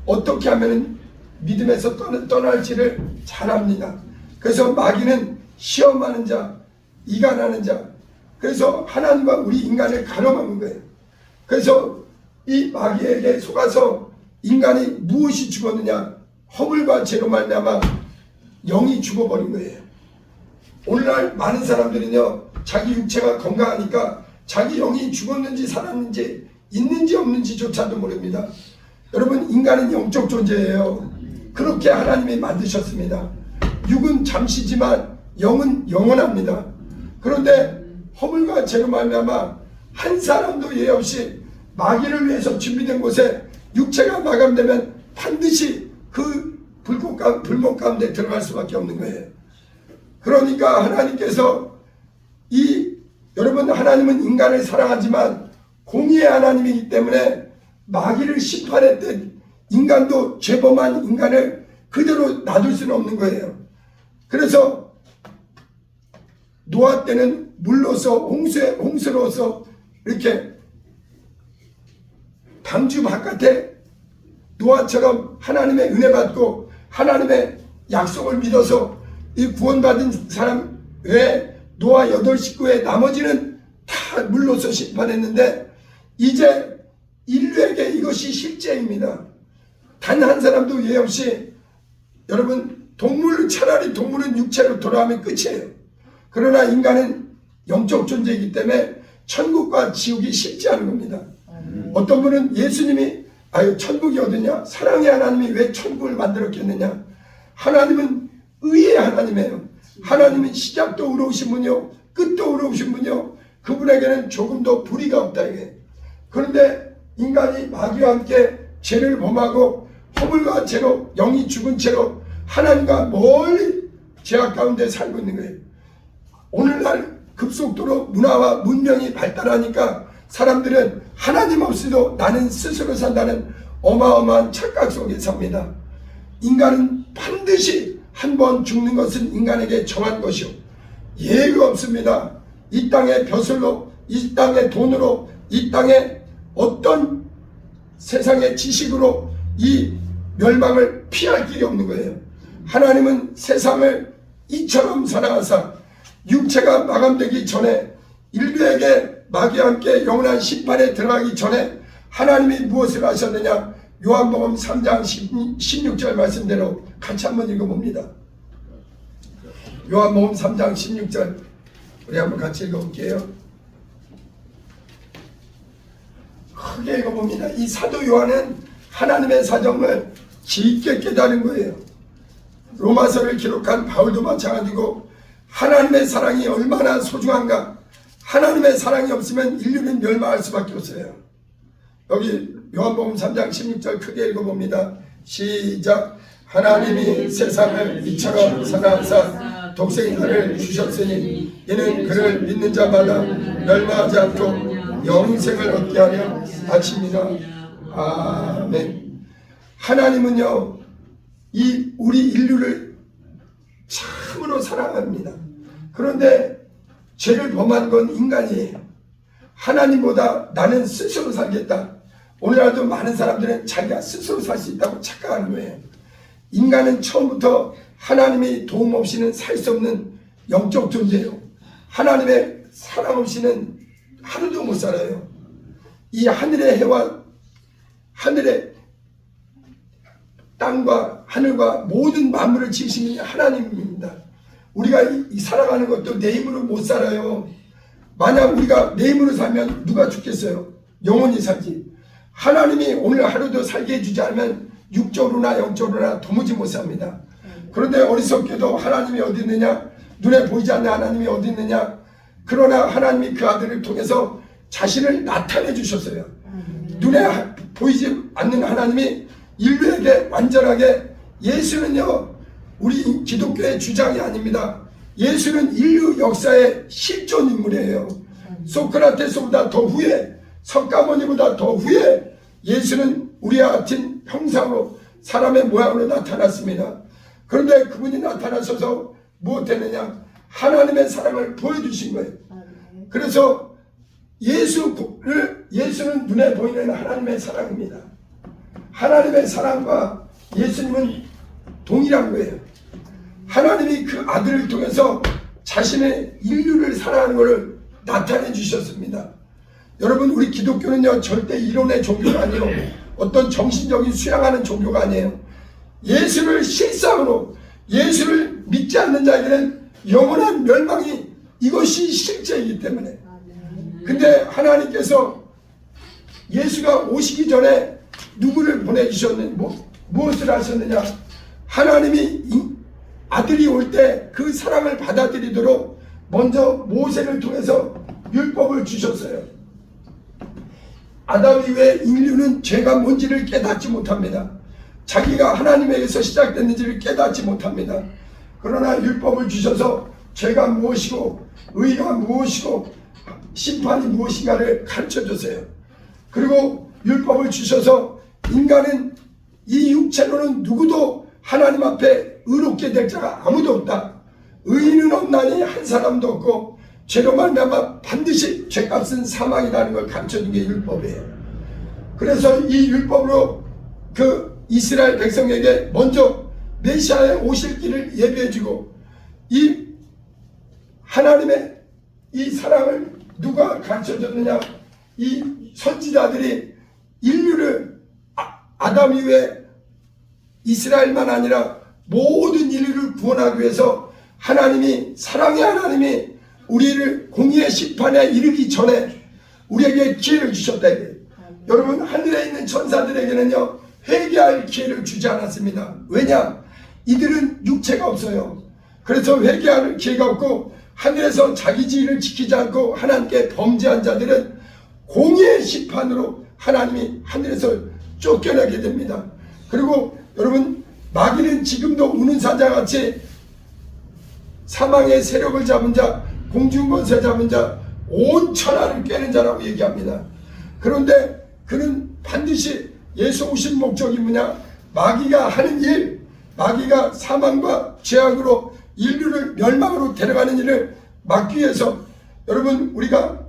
어떻게 하면 믿음에서 떠날지를 잘 압니다. 그래서 마귀는 시험하는 자, 이간하는 자, 그래서 하나님과 우리 인간을 가로막는 거예요. 그래서 이 마귀에게 속아서 인간이 무엇이 죽었느냐? 허물과 죄로 말미암아 영이 죽어버린 거예요. 오늘날 많은 사람들은요 자기 육체가 건강하니까 자기 영이 죽었는지 살았는지 있는지 없는지조차도 모릅니다. 여러분 인간은 영적 존재예요. 그렇게 하나님이 만드셨습니다. 육은 잠시지만 영은 영원합니다. 그런데 허물과 죄로 말미암아 한 사람도 예외 없이 마귀를 위해서 준비된 곳에 육체가 마감되면 반드시 그 불못 가운데 들어갈 수밖에 없는 거예요. 그러니까 하나님께서 여러분 하나님은 인간을 사랑하지만 공의의 하나님이기 때문에 마귀를 심판했던 인간도 죄범한 인간을 그대로 놔둘 수는 없는 거예요. 그래서 노아 때는 물로서 홍수로서 이렇게 방주 바깥에 노아처럼 하나님의 은혜 받고 하나님의 약속을 믿어서 이 구원받은 사람 외에 노아 8식구의 나머지는 다 물로서 심판했는데 이제 인류에게 이것이 이것이 실제입니다. 단 한 사람도 예 없이 여러분 차라리 동물은 육체로 돌아가면 끝이에요. 그러나 인간은 영적 존재이기 때문에 천국과 지옥이 실제하는 겁니다. 어떤 분은 예수님이 천국이 어디냐? 사랑의 하나님이 왜 천국을 만들었겠느냐? 하나님은 의의 하나님이에요. 하나님은 시작도 의로우신 분이요 끝도 의로우신 분이요 그분에게는 조금도 불의가 없다 이게. 그런데 인간이 마귀와 함께 죄를 범하고 허물과 죄로 영이 죽은 채로 하나님과 멀리 죄악 가운데 살고 있는 거예요. 오늘날 급속도로 문화와 문명이 발달하니까 사람들은 하나님 없이도 나는 스스로 산다는 어마어마한 착각 속에 삽니다. 인간은 반드시 한 번 죽는 것은 인간에게 정한 것이요 예의가 없습니다. 이 땅의 벼슬로, 이 땅의 돈으로, 이 땅의 어떤 세상의 지식으로 이 멸망을 피할 길이 없는 거예요. 하나님은 세상을 이처럼 사랑하사 육체가 마감되기 전에 인류에게 마귀와 함께 영원한 심판에 들어가기 전에 하나님이 무엇을 하셨느냐? 요한복음 3장 16절 말씀대로 같이 한번 읽어봅니다. 요한복음 3장 16절 우리 한번 같이 읽어볼게요. 크게 읽어봅니다. 이 사도 요한은 하나님의 사정을 깊게 깨달은 거예요. 로마서를 기록한 바울도 마찬가지고 하나님의 사랑이 얼마나 소중한가. 하나님의 사랑이 없으면 인류는 멸망할 수밖에 없어요. 여기 요한복음 3장 16절 크게 읽어봅니다. 시작. 하나님이 세상을 이처럼 사랑하사 독생의 아들을 주셨으니 이는 그를 믿는 자마다 멸망하지 않고 영생을 얻게 하려 하십니다. 아멘. 하나님은요 이 우리 인류를 참으로 사랑합니다. 그런데 죄를 범한 건 인간이에요. 하나님보다 나는 스스로 살겠다. 오늘날도 많은 사람들은 자기가 스스로 살 수 있다고 착각하는 거예요. 인간은 처음부터 하나님의 도움 없이는 살 수 없는 영적 존재예요. 하나님의 사랑 없이는 하루도 못 살아요. 이 하늘의 해와 하늘의 땅과 하늘과 모든 만물을 지으시는 하나님입니다. 우리가 살아가는 것도 내 힘으로 못 살아요. 만약 우리가 내 힘으로 살면 누가 죽겠어요? 영원히 살지. 하나님이 오늘 하루도 살게 해주지 않으면 육적으로나 영적으로나 도무지 못 삽니다. 그런데 어리석게도 하나님이 어디 있느냐? 눈에 보이지 않는 하나님이 어디 있느냐? 그러나 하나님이 그 아들을 통해서 자신을 나타내 주셨어요. 눈에 보이지 않는 하나님이 인류에게 완전하게. 예수는요 우리 기독교의 주장이 아닙니다. 예수는 인류 역사의 실존 인물이에요. 소크라테스보다 더 후에, 석가모니보다 더 후에 예수는 우리와 같은 형상으로 사람의 모양으로 나타났습니다. 그런데 그분이 나타나셔서 무엇했느냐? 하나님의 사랑을 보여주신 거예요. 그래서 예수는 눈에 보이는 하나님의 사랑입니다. 하나님의 사랑과 예수님은 동일한 거예요. 하나님이 그 아들을 통해서 자신의 인류를 사랑하는 것을 나타내 주셨습니다. 여러분 우리 기독교는요 절대 이론의 종교가 아니에요. 어떤 정신적인 수양하는 종교가 아니에요. 예수를 실상으로, 예수를 믿지 않는 자에게는 영원한 멸망이 이것이 실제이기 때문에. 근데 하나님께서 예수가 오시기 전에 누구를 보내주셨느냐, 무엇을 하셨느냐? 하나님이 아들이 올 때 그 사랑을 받아들이도록 먼저 모세를 통해서 율법을 주셨어요. 아담 이후에 인류는 죄가 뭔지를 깨닫지 못합니다. 자기가 하나님에게서 시작됐는지를 깨닫지 못합니다. 그러나 율법을 주셔서 죄가 무엇이고 의가 무엇이고 심판이 무엇인가를 가르쳐줬어요. 그리고 율법을 주셔서 인간은 이 육체로는 누구도 하나님 앞에 의롭게 될 자가 아무도 없다. 의인은 없나니 한 사람도 없고 죄로 말미암아 반드시 죄값은 사망이라는 걸 가르쳐준 게 율법이에요. 그래서 이 율법으로 그 이스라엘 백성에게 먼저 메시아의 오실 길을 예비해주고, 이 하나님의 이 사랑을 누가 가르쳐줬느냐? 이 선지자들이 인류를 아담 이후에 이스라엘만 아니라 모든 인류를 구원하기 위해서 하나님이, 사랑의 하나님이 우리를 공의의 심판에 이르기 전에 우리에게 기회를 주셨다. 여러분, 하늘에 있는 천사들에게는요 회개할 기회를 주지 않았습니다. 왜냐? 이들은 육체가 없어요. 그래서 회개할 기회가 없고, 하늘에서 자기 지위를 지키지 않고 하나님께 범죄한 자들은 공의의 심판으로 하나님이 하늘에서 쫓겨나게 됩니다. 그리고 여러분, 마귀는 지금도 우는 사자같이 사망의 세력을 잡은 자, 공중권세 잡은 자, 온 천하를 꿰는 자라고 얘기합니다. 그런데 그는 반드시 예수 오신 목적이 뭐냐? 마귀가 하는 일, 마귀가 사망과 죄악으로 인류를 멸망으로 데려가는 일을 막기 위해서, 여러분, 우리가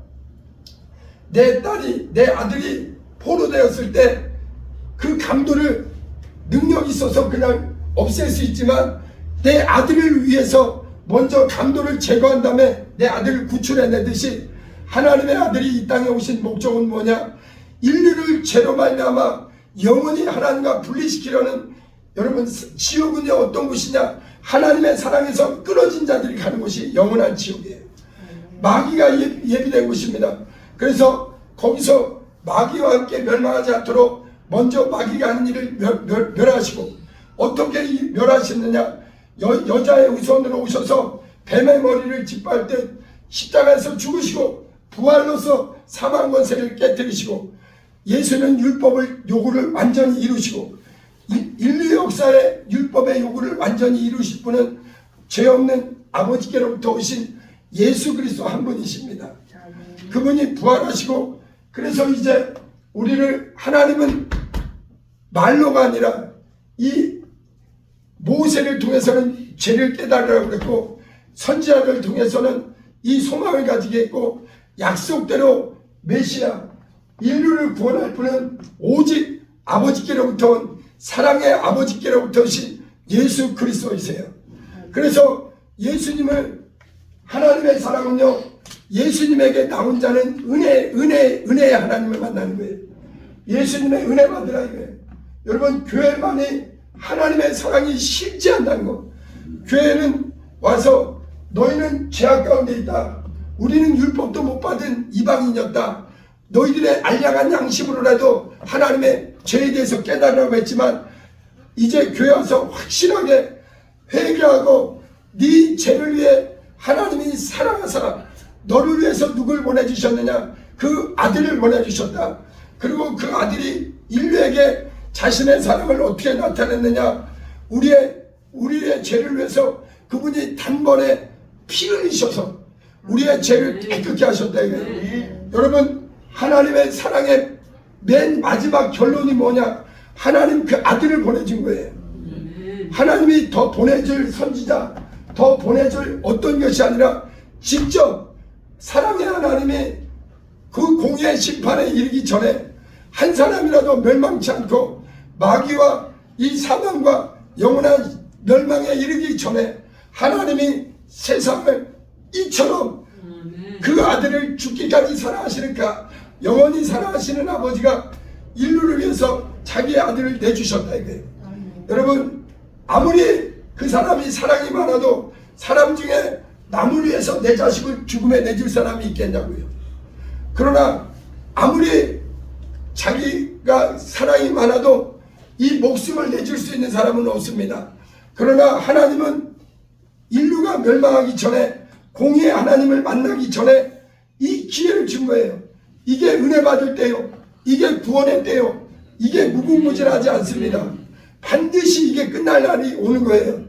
내 딸이, 내 아들이 포로되었을 때 그 강도를 능력이 있어서 그냥 없앨 수 있지만, 내 아들을 위해서 먼저 강도를 제거한 다음에 내 아들을 구출해내듯이 하나님의 아들이 이 땅에 오신 목적은 뭐냐? 인류를 죄로 말미암아 영원히 하나님과 분리시키려는, 여러분, 지옥은요 어떤 곳이냐? 하나님의 사랑에서 끊어진 자들이 가는 곳이 영원한 지옥이에요. 마귀가 예비된 곳입니다. 그래서 거기서 마귀와 함께 멸망하지 않도록 먼저 마귀가 하는 일을 멸하시고, 어떻게 멸하시느냐? 여자의 후손으로 오셔서 뱀의 머리를 짓밟을 때 십자가에서 죽으시고 부활로서 사망 권세를 깨뜨리시고, 예수는 율법을 요구를 완전히 이루시고, 인류 역사의 율법의 요구를 완전히 이루실 분은 죄 없는 아버지께로부터 오신 예수 그리스도 한 분이십니다. 그분이 부활하시고, 그래서 이제 우리를, 하나님은 말로가 아니라 이 모세를 통해서는 죄를 깨달으라고 그랬고, 선지자를 통해서는 이 소망을 가지게 했고, 약속대로 메시아, 인류를 구원할 분은 오직 아버지께로부터 온, 사랑의 아버지께로부터 오신 예수 그리스도이세요. 그래서 예수님을, 하나님의 사랑은요, 예수님에게 나온 자는 은혜의 하나님을 만나는 거예요. 예수님의 은혜 받으라 이거예요. 여러분, 교회만이 하나님의 사랑이 실제한다는 것. 교회는 와서 너희는 죄악 가운데 있다, 우리는 율법도 못 받은 이방인이었다, 너희들의 알량한 양심으로라도 하나님의 죄에 대해서 깨달으라고 했지만, 이제 교회 와서 확실하게 회개하고 네 죄를 위해 하나님이 사랑하사 너를 위해서 누굴 보내주셨느냐? 그 아들을 보내주셨다. 그리고 그 아들이 인류에게 자신의 사랑을 어떻게 나타냈느냐? 우리의 죄를 위해서 그분이 단번에 피 흘리셔서 우리의 죄를 깨끗게 하셨다 이거예요. 여러분, 하나님의 사랑의 맨 마지막 결론이 뭐냐? 하나님 그 아들을 보내준 거예요. 하나님이 더 보내줄 선지자, 더 보내줄 어떤 것이 아니라 직접 사랑의 하나님이 그 공의의 심판에 이르기 전에 한 사람이라도 멸망치 않고 마귀와 이 사망과 영원한 멸망에 이르기 전에 하나님이 세상을 이처럼 그 아들을 죽기까지 사랑하시니까, 영원히 사랑하시는 아버지가 인류를 위해서 자기의 아들을 내주셨다 이거예요. 여러분, 아무리 그 사람이 사랑이 많아도 사람 중에 남을 위해서 내 자식을 죽음에 내줄 사람이 있겠냐고요. 그러나 아무리 자기가 사랑이 많아도 이 목숨을 내줄 수 있는 사람은 없습니다. 그러나 하나님은 인류가 멸망하기 전에, 공의의 하나님을 만나기 전에 이 기회를 준 거예요. 이게 은혜 받을 때요, 이게 구원의 때요, 이게 무궁무진하지 않습니다. 반드시 이게 끝날 날이 오는 거예요.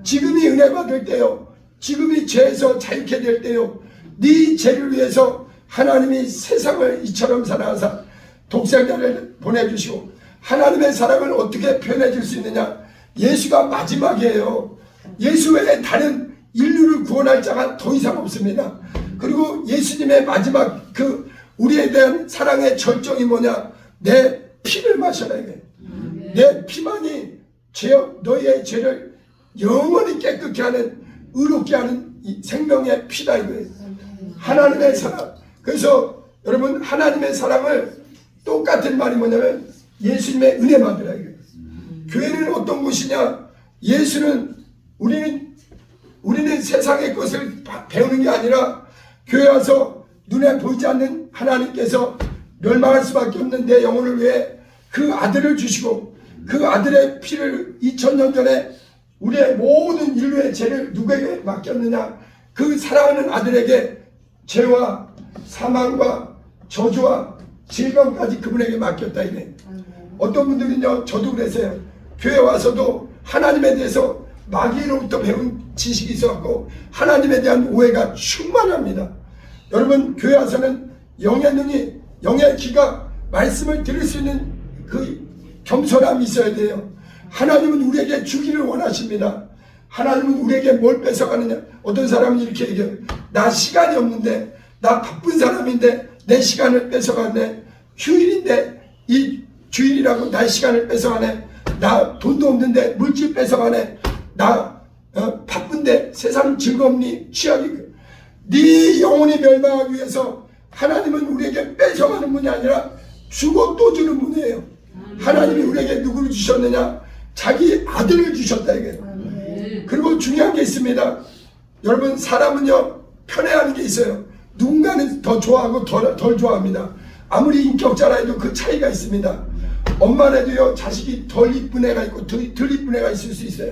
지금이 은혜 받을 때요, 지금이 죄에서 자유케 될 때요, 네 죄를 위해서 하나님이 세상을 이처럼 사랑하사 독생자를 보내주시고, 하나님의 사랑을 어떻게 표현해 줄 수 있느냐? 예수가 마지막이에요. 예수 외에 다른 인류를 구원할 자가 더 이상 없습니다. 그리고 예수님의 마지막 그 우리에 대한 사랑의 절정이 뭐냐? 내 피를 마셔라 이게. 내 피만이 너희의 죄를 영원히 깨끗게 하는, 의롭게 하는 이 생명의 피다 이거예요. 하나님의 사랑. 그래서 여러분, 하나님의 사랑을 똑같은 말이 뭐냐면 예수님의 은혜 받으라 이거예요. 교회는 어떤 곳이냐? 예수는 우리는 세상의 것을 배우는 게 아니라 교회 와서 눈에 보이지 않는 하나님께서 멸망할 수밖에 없는 내 영혼을 위해 그 아들을 주시고 그 아들의 피를 2000년 전에 우리의 모든 인류의 죄를 누구에게 맡겼느냐? 그 사랑하는 아들에게 죄와 사망과 저주와 질병까지 그분에게 맡겼다 이래. 어떤 분들은요, 저도 그랬어요. 교회 와서도 하나님에 대해서 마귀로부터 배운 지식이 있어갖고 하나님에 대한 오해가 충만합니다. 여러분, 교회 와서는 영의 눈이, 영의 귀가 말씀을 들을 수 있는 그 겸손함이 있어야 돼요. 하나님은 우리에게 주기를 원하십니다. 하나님은 우리에게 뭘 뺏어가느냐? 어떤 사람은 이렇게 얘기해요. 나 시간이 없는데, 나 바쁜 사람인데 내 시간을 뺏어가네. 휴일인데 이 주일이라고 나의 시간을 뺏어가네. 나 돈도 없는데 물질 뺏어가네. 나 바쁜데 세상 즐겁니 취하기. 네 영혼이 멸망하기 위해서 하나님은 우리에게 뺏어가는 분이 아니라 주고 또 주는 분이에요. 하나님이 우리에게 누구를 주셨느냐? 자기 아들을 주셨다 이게. 그리고 중요한 게 있습니다. 여러분, 사람은요 편애하는 게 있어요. 누군가는 더 좋아하고 덜 좋아합니다. 아무리 인격자라 해도 그 차이가 있습니다. 엄마라도요 자식이 덜 이쁜 애가 있고 덜 이쁜 애가 있을 수 있어요.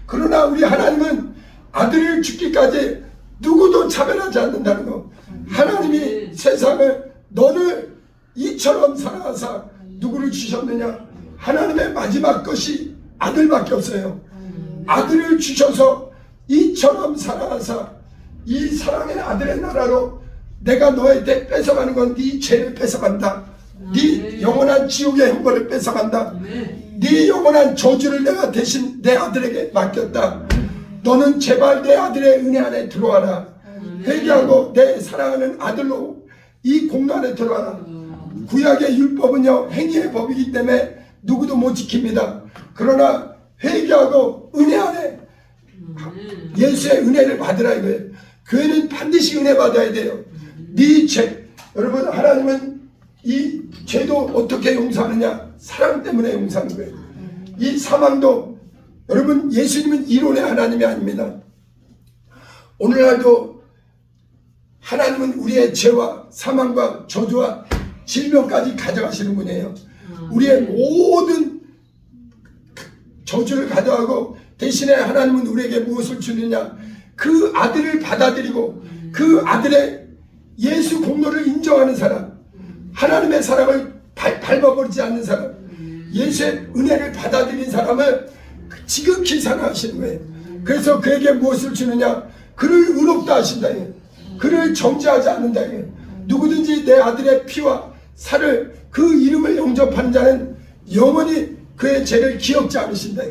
그러나 우리 하나님은 아들을 죽기까지 누구도 차별하지 않는다는 거. 하나님이 세상을 너를 이처럼 사랑하사 누구를 주셨느냐? 하나님의 마지막 것이 아들밖에 없어요. 아들을 주셔서 이처럼 사랑하사 이 사랑의 아들의 나라로 내가 너에게 뺏어가는 건 네 죄를 뺏어간다. 네 영원한 지옥의 형벌을 뺏어간다. 네 영원한 저주를 내가 대신 내 아들에게 맡겼다. 너는 제발 내 아들의 은혜 안에 들어와라. 회개하고 내 사랑하는 아들로 이 공로 안에 들어와라. 구약의 율법은요 행위의 법이기 때문에 누구도 못 지킵니다. 그러나 회개하고 은혜 안에 예수의 은혜를 받으라 이거예요. 교회는 반드시 은혜 받아야 돼요. 네 죄, 여러분, 하나님은 이 죄도 어떻게 용서하느냐? 사랑 때문에 용서하는 거예요. 이 사망도, 여러분, 예수님은 이론의 하나님이 아닙니다. 오늘날도 하나님은 우리의 죄와 사망과 저주와 질병까지 가져가시는 분이에요. 우리의 모든 저주를 가져가고 대신에 하나님은 우리에게 무엇을 주느냐? 그 아들을 받아들이고 그 아들의 예수 공로를 인정하는 사람, 하나님의 사랑을 밟아버리지 않는 사람, 예수의 은혜를 받아들인 사람을 지극히 사랑하시는 거예요. 그래서 그에게 무엇을 주느냐? 그를 의롭다 하신다. 그를 정죄하지 않는다. 누구든지 내 아들의 피와 살을 그 이름을 영접하는 자는 영원히 그의 죄를 기억지 않으신다.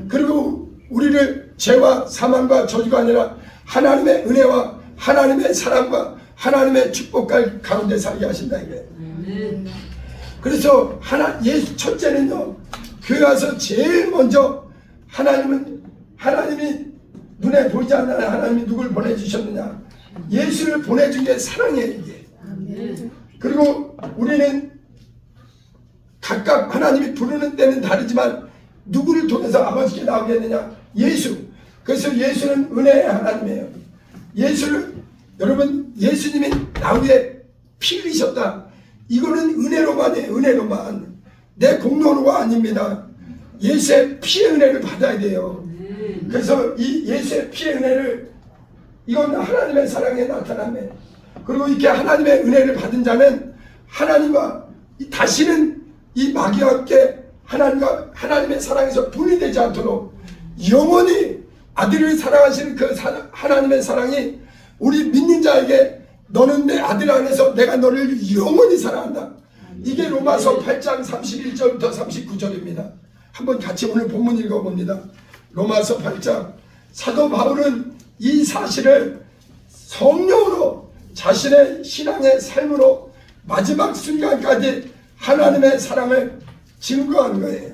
그리고 우리를 죄와 사망과 저주가 아니라 하나님의 은혜와 하나님의 사랑과 하나님의 축복과 가운데 살게 하신다 이게. 그래서 첫째는요, 교회 와서 제일 먼저 하나님이 눈에 보이지 않는 하나님이 누굴 보내주셨느냐? 예수를 보내준 게 사랑이에요 이게. 그리고 우리는 각각 하나님이 부르는 때는 다르지만 누구를 통해서 아버지께 나오겠느냐? 예수. 그래서 예수는 은혜의 하나님이에요. 여러분, 예수님이 나 위에 피 흘리셨다. 이거는 은혜로만이에요. 은혜로만. 내 공로가 아닙니다. 예수의 피의 은혜를 받아야 돼요. 그래서 이 예수의 피의 은혜를, 이건 하나님의 사랑에 나타나네. 그리고 이렇게 하나님의 은혜를 받은 자는 하나님과 다시는 이 마귀와 함께 하나님과 하나님의 사랑에서 분리되지 않도록 영원히 아들을 사랑하시는 그 하나님의 사랑이 우리 믿는 자에게 너는 내 아들 안에서 내가 너를 영원히 사랑한다. 이게 로마서 8장 31절부터 39절입니다. 한번 같이 오늘 본문 읽어봅니다. 로마서 8장. 사도 바울은 이 사실을 성령으로 자신의 신앙의 삶으로 마지막 순간까지 하나님의 사랑을 증거한 거예요.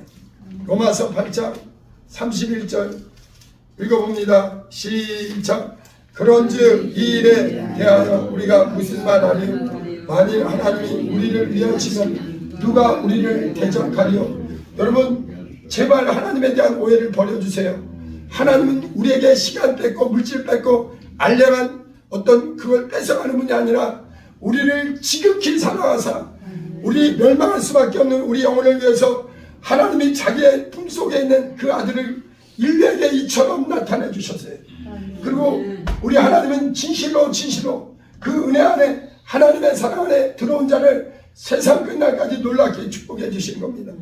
로마서 8장 31절 읽어봅니다. 시작. 그런즉 이 일에 대하여 우리가 무슨 말하리요? 만일 하나님이 우리를 위하시면 누가 우리를 대적하리요. 여러분 제발 하나님에 대한 오해를 버려주세요. 하나님은 우리에게 시간 뺏고 물질 뺏고 알량한 어떤 그걸 뺏어가는 분이 아니라 우리를 지극히 사랑하사 우리 멸망할 수밖에 없는 우리 영혼을 위해서 하나님이 자기의 품속에 있는 그 아들을 인류에게 이처럼 나타내 주셨어요. 그리고 우리 하나님은 진실로 그 은혜 안에 하나님의 사랑 안에 들어온 자를 세상 끝날까지 놀랍게 축복해 주신 겁니다.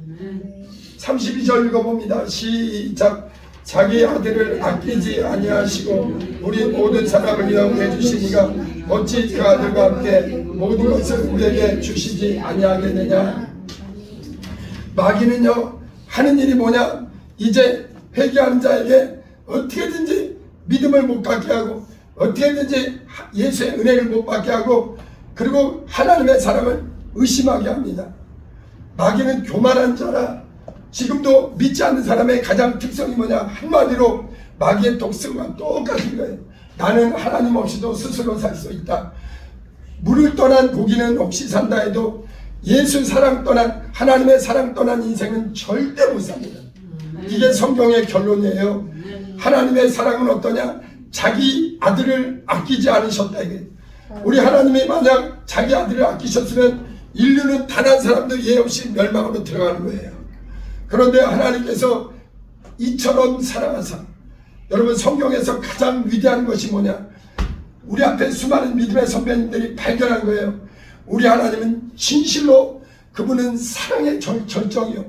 32절 읽어봅니다. 시작. 자기 아들을 아끼지 아니하시고 우리 모든 사람을 위하여 주시니가 어찌 그 아들과 함께 모든 것을 우리에게 주시지 아니하겠느냐. 마귀는요 하는 일이 뭐냐, 이제 회개하는 자에게 어떻게든지 믿음을 못 갖게 하고 어떻게든지 예수의 은혜를 못 받게 하고 그리고 하나님의 사랑을 의심하게 합니다. 마귀는 교만한 자라. 지금도 믿지 않는 사람의 가장 특성이 뭐냐, 한마디로 마귀의 독성과 똑같은 거예요. 나는 하나님 없이도 스스로 살 수 있다. 물을 떠난 고기는 없이 산다 해도 예수 사랑 떠난, 하나님의 사랑 떠난 인생은 절대 못 삽니다. 이게 성경의 결론이에요. 하나님의 사랑은 어떠냐? 자기 아들을 아끼지 않으셨다 이게. 우리 하나님이 만약 자기 아들을 아끼셨으면 인류는 단 한 사람도 예 없이 멸망으로 들어가는 거예요. 그런데 하나님께서 이처럼 사랑하사, 여러분 성경에서 가장 위대한 것이 뭐냐? 우리 앞에 수많은 믿음의 선배님들이 발견한 거예요. 우리 하나님은 진실로 그분은 사랑의 절정이요.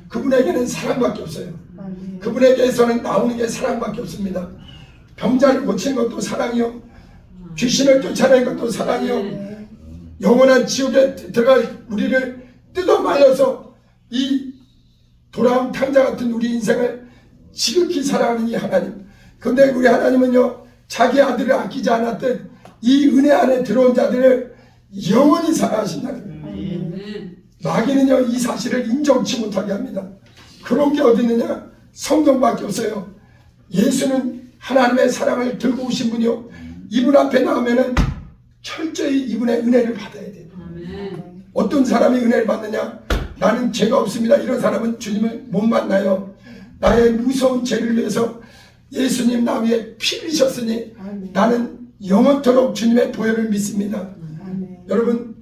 그분에게는 사랑밖에 없어요. 그분에게서는 나오는 게 사랑밖에 없습니다. 병자를 고치는 것도 사랑이요. 귀신을 쫓아내는 것도 사랑이요. 영원한 지옥에 들어갈 우리를 뜯어 말려서 이 돌아온 탕자 같은 우리 인생을 지극히 사랑하는 이 하나님. 그런데 우리 하나님은요 자기 아들을 아끼지 않았듯 이 은혜 안에 들어온 자들을 영원히 사랑하신다는 거예요. 마귀는요 이 사실을 인정치 못하게 합니다. 그런 게 어디 있느냐? 성경밖에 없어요. 예수는 하나님의 사랑을 들고 오신 분이요, 이분 앞에 나오면은 철저히 이분의 은혜를 받아야 돼요. 어떤 사람이 은혜를 받느냐? 나는 죄가 없습니다. 이런 사람은 주님을 못 만나요. 나의 무서운 죄를 위해서 예수님 나 위에 피 흘리셨으니 나는 영원토록 주님의 보혈을 믿습니다. 여러분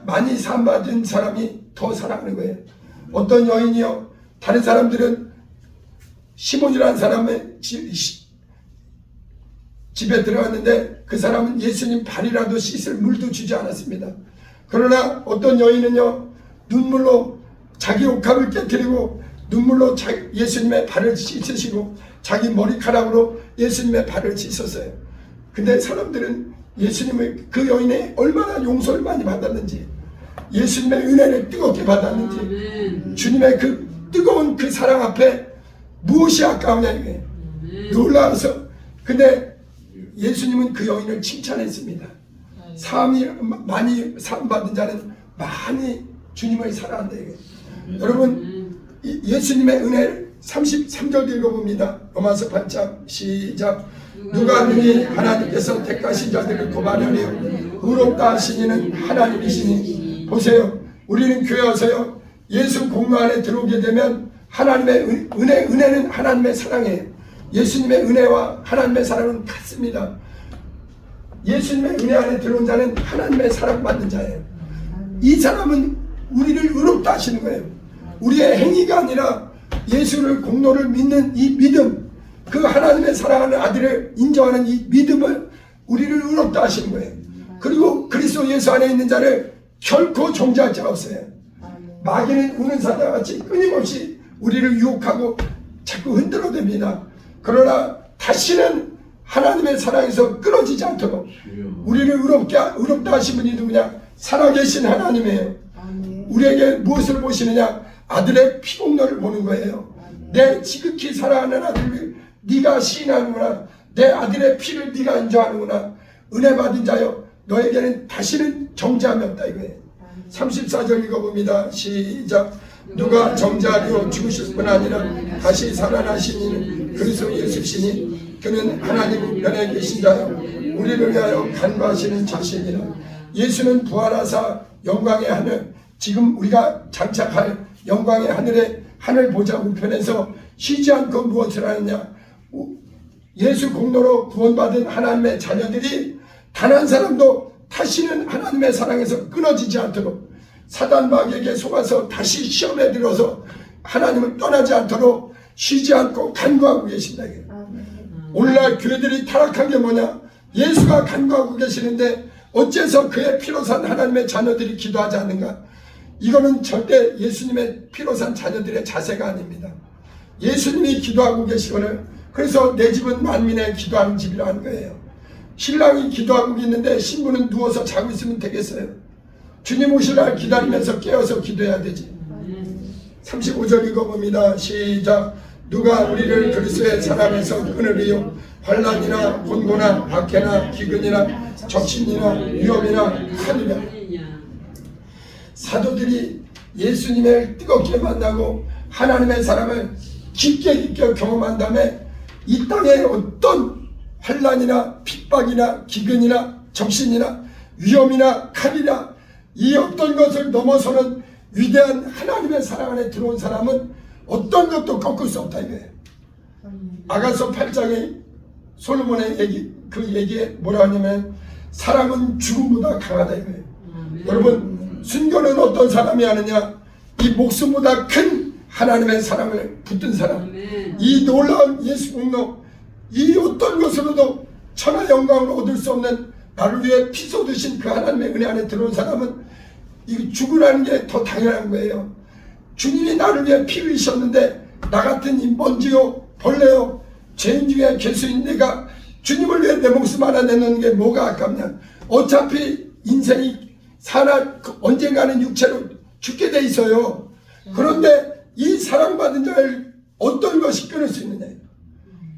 많이 사함받은 사람이 더 사랑하는 거예요. 어떤 여인이요, 다른 사람들은 시몬이라는 사람의 집에 들어갔는데 그 사람은 예수님 발이라도 씻을 물도 주지 않았습니다. 그러나 어떤 여인은요 눈물로 자기 옷값을 깨뜨리고 눈물로 예수님의 발을 씻으시고 자기 머리카락으로 예수님의 발을 씻었어요. 근데 사람들은 예수님의, 그 여인의 얼마나 용서를 많이 받았는지, 예수님의 은혜를 뜨겁게 받았는지, 주님의 그 뜨거운 그 사랑 앞에 무엇이 아까우냐 이게 놀라워서. 근데 예수님은 그 여인을 칭찬했습니다. 많이 사함받은 자는 많이 주님을 사랑한다 이게. 여러분 예수님의 은혜를 33절 읽어봅니다. 로마서 8장 시작. 누가 능히 하나님께서 택하신 자들을 고발하리요, 의롭다 하시니는 하나님이시니. 보세요, 우리는 교회 와서요 예수 공로 안에 들어오게 되면 하나님의 은혜는 하나님의 사랑이에요. 예수님의 은혜와 하나님의 사랑은 같습니다. 예수님의 은혜 안에 들어온 자는 하나님의 사랑받는 자예요. 이 사람은 우리를 의롭다 하시는 거예요. 우리의 행위가 아니라 예수를 공로를 믿는 이 믿음, 그 하나님의 사랑하는 아들을 인정하는 이 믿음을 우리를 의롭다 하시는 거예요. 그리고 그리스도 예수 안에 있는 자를 결코 정죄할 자가 없어요. 마귀는 우는 사자같이 끊임없이 우리를 유혹하고 자꾸 흔들어댑니다. 그러나 다시는 하나님의 사랑에서 끊어지지 않도록 우리를 의롭다 하신 분이 누구냐? 살아계신 하나님이에요. 우리에게 무엇을 보시느냐? 아들의 피공로를 보는 거예요. 내 지극히 사랑하는 아들을 네가 시인하는구나. 내 아들의 피를 네가 인정하는구나. 은혜 받은 자여, 너에게는 다시는 정죄함이 없다 이거예요. 34절 읽어봅니다. 시작. 누가 정죄하리요, 죽으실 뿐 아니라 다시 살아나신 이는 그리스도 예수시니 그는 하나님 우편에 계신 자요 우리를 위하여 간구하시는 자신이라. 예수는 부활하사 영광의 하늘 지금 우리가 장착할 영광의 하늘 보좌 우편에서 쉬지 않고 무엇을 하느냐? 예수 공로로 구원받은 하나님의 자녀들이 단 한 사람도 다시는 하나님의 사랑에서 끊어지지 않도록, 사단 마귀에게 속아서 다시 시험에 들어서 하나님을 떠나지 않도록 쉬지 않고 간구하고 계신다. 오늘날 교회들이 타락한 게 뭐냐? 예수가 간구하고 계시는데 어째서 그의 피로 산 하나님의 자녀들이 기도하지 않는가? 이거는 절대 예수님의 피로 산 자녀들의 자세가 아닙니다. 예수님이 기도하고 계시거늘, 그래서 내 집은 만민의 기도하는 집이라 하는 거예요. 신랑이 기도하고 있는데 신부는 누워서 자고 있으면 되겠어요? 주님 오실 날 기다리면서 깨어서 기도해야 되지. 35절 읽어봅니다. 시작. 누가 우리를 그리스도의 사랑에서 끊으리요? 환난이나 곤고나 박해나 기근이나 적신이나 위험이나 칼이라. 사도들이 예수님을 뜨겁게 만나고 하나님의 사랑을 깊게 경험한 다음에 이 땅에 어떤 환난이나 핍박이나 기근이나 적신이나 위험이나 칼이나 이 어떤 것을 넘어서는 위대한 하나님의 사랑 안에 들어온 사람은 어떤 것도 꺾을 수 없다 이거예요. 아가서 8장의 솔로몬의 얘기, 그 얘기에 뭐라 하냐면 사랑은 죽음보다 강하다 이거예요. 여러분, 순교는 어떤 사람이 하느냐? 이 목숨보다 큰 하나님의 사랑을 붙든 사람, 이 놀라운 예수 공로, 이 어떤 것으로도 천하 영광을 얻을 수 없는 나를 위해 피 쏟으신 그 하나님의 은혜 안에 들어온 사람은 이 죽으라는 게 더 당연한 거예요. 주님이 나를 위해 피 흘리셨는데 나 같은 이 먼지요 벌레요 죄인 중에 괴수인 내가 주님을 위해 내 목숨 하나 내놓는 게 뭐가 아깝냐? 어차피 인생이 언젠가는 육체로 죽게 돼 있어요. 그런데 이 사랑받은 자를 어떤 것이 끊을 수 있느냐?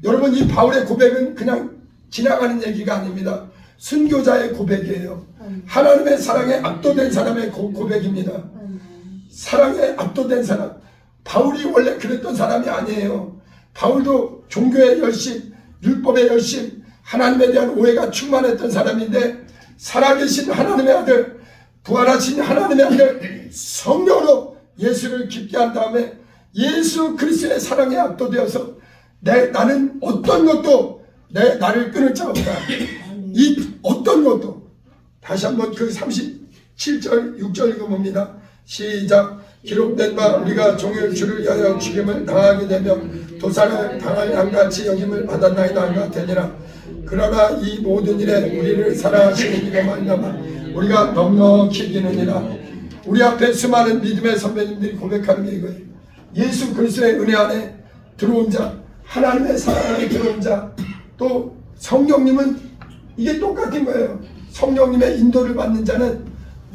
여러분, 이 바울의 고백은 그냥 지나가는 얘기가 아닙니다. 순교자의 고백이에요. 하나님의 사랑에 압도된 사람의 고백입니다. 사랑에 압도된 사람. 바울이 원래 그랬던 사람이 아니에요. 바울도 종교의 열심, 율법의 열심, 하나님에 대한 오해가 충만했던 사람인데 살아계신 하나님의 아들, 부활하신 하나님의 아들 성령으로 예수를 깊게 한 다음에 예수 그리스도의 사랑에 압도되어서 나는 어떤 것도 나를 끊을 자 없다. 이 어떤 것도. 다시 한번 그 37절 6절 읽어봅니다. 시작. 기록된 바 우리가 종일 주를 위하여 죽임을 당하게 되며 도살을 당할 양같이 여김을 받았나이다 한가 되니라. 그러나 이 모든 일에 우리를 사랑하시는 이가 말미암아 우리가 넉넉히 이기느니라. 우리 앞에 수많은 믿음의 선배님들이 고백하는 게 이거예요. 예수 그리스도의 은혜 안에 들어온 자, 하나님의 사랑 안에 들어온 자, 또 성령님은 이게 똑같은 거예요. 성령님의 인도를 받는 자는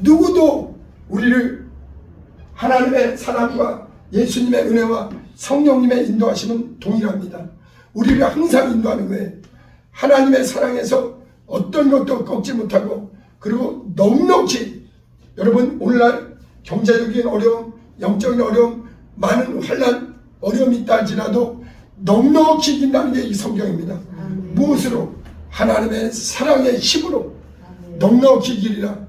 누구도 우리를 하나님의 사랑과 예수님의 은혜와 성령님의 인도하심은 동일합니다. 우리를 항상 인도하는 거예요. 하나님의 사랑에서 어떤 것도 꺾지 못하고, 그리고 넉넉히, 여러분 오늘날 경제적인 어려움, 영적인 어려움, 많은 환난, 어려움이 있다 할지라도 넉넉히 이긴다는 게 이 성경입니다. 무엇으로? 하나님의 사랑의 힘으로 넉넉히 이기리라.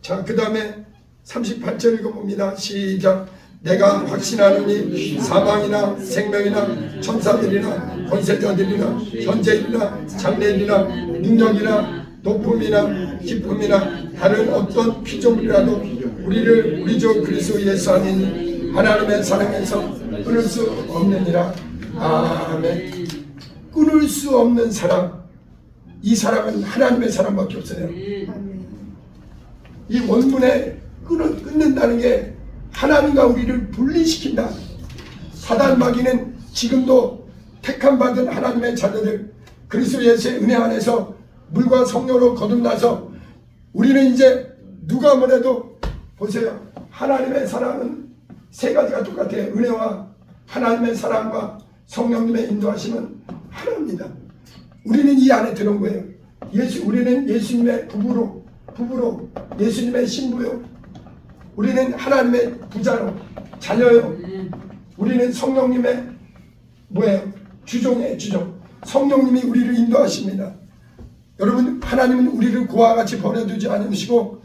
자, 그 다음에 38절 읽어봅니다. 시작. 내가 확신하노니 사망이나 생명이나 천사들이나 권세자들이나 현재일이나 장래일이나 능력이나 높음이나 기쁨이나 다른 어떤 피조물이라도 우리를 우리 주 그리스도 예수 안에 하나님의 사랑에서 끊을 수 없느니라. 아멘. 끊을 수 없는 사랑. 이 사랑은 하나님의 사랑밖에 없어요. 이 원문에 끊는다는 게 하나님과 우리를 분리시킨다. 사단 마귀는 지금도 택함 받은 하나님의 자녀들, 그리스도 예수의 은혜 안에서 물과 성령으로 거듭나서 우리는 이제 누가 뭐래도 보세요. 하나님의 사랑은 세 가지가 똑같아요. 은혜와 하나님의 사랑과 성령님의 인도하심은 하나입니다. 우리는 이 안에 들어온 거예요. 우리는 예수님의 부부로 예수님의 신부요. 우리는 하나님의 부자로 자녀요. 우리는 성령님의 뭐예요? 주종이에요. 주종. 성령님이 우리를 인도하십니다. 여러분, 하나님은 우리를 고와 같이 버려두지 않으시고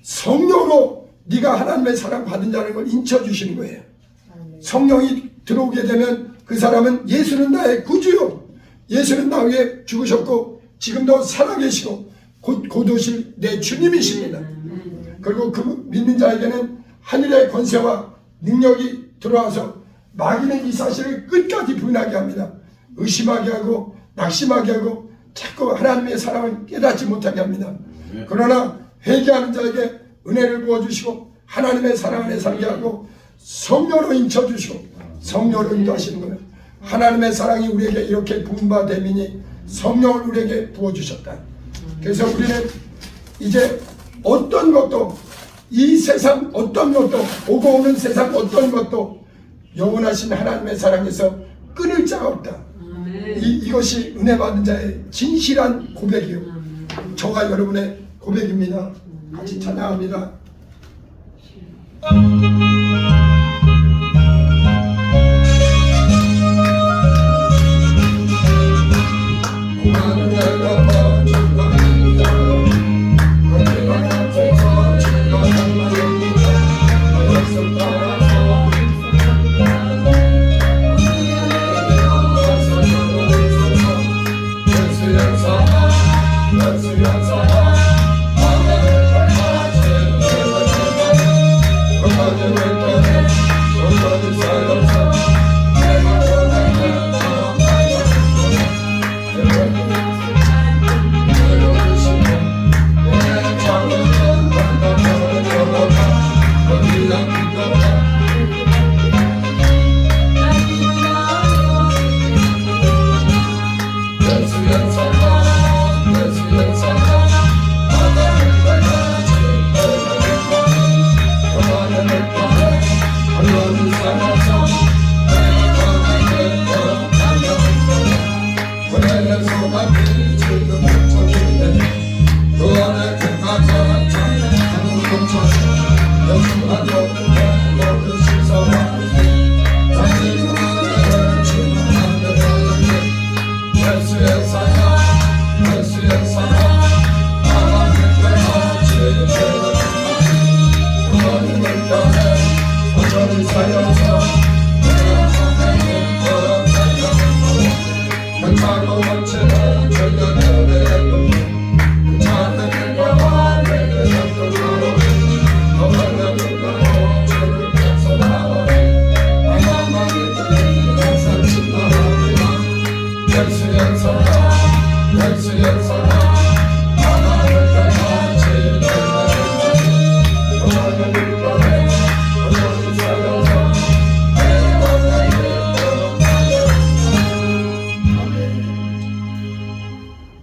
성령으로 네가 하나님의 사랑 받은 자라는 걸 인쳐주시는 거예요. 성령이 들어오게 되면 그 사람은 예수는 나의 구주요, 예수는 나 위해 죽으셨고 지금도 살아계시고 곧 오실 내 주님이십니다. 그리고 그 믿는 자에게는 하늘의 권세와 능력이 들어와서 마귀는 이 사실을 끝까지 부인하게 합니다. 의심하게 하고 낙심하게 하고 자꾸 하나님의 사랑을 깨닫지 못하게 합니다. 그러나 회개하는 자에게 은혜를 부어주시고 하나님의 사랑 안에 살게 하고 성령으로 인쳐주시고 성령으로 인도하시는 거예요. 하나님의 사랑이 우리에게 이렇게 부은 바 되미니 성령을 우리에게 부어주셨다. 그래서 우리는 이제 어떤 것도, 이 세상 어떤 것도, 오고 오는 세상 어떤 것도 영원하신 하나님의 사랑에서 끊을 자가 없다. 이것이 은혜 받은 자의 진실한 고백이요, 저와 여러분의 고백입니다. 같이 찬양합니다.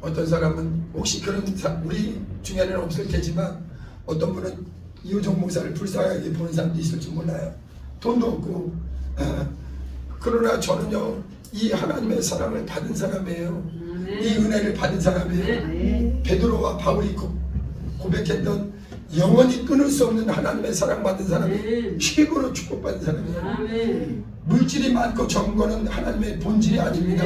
어떤 사람은 혹시 그런 우리 중에는 없을 테지만 어떤 분은 이호정 목사를 불쌍하게 보는 사람도 있을지 몰라요. 돈도 없고 그러나 저는요 이 하나님의 사랑을 받은 사람이에요. 이 은혜를 받은 사람이에요. 베드로와 바울이 고백했던 영원히 끊을 수 없는 하나님의 사랑 받은 사람이 최고로 축복받은 사람이에요. 물질이 많고 적은 거는 하나님의 본질이 아닙니다.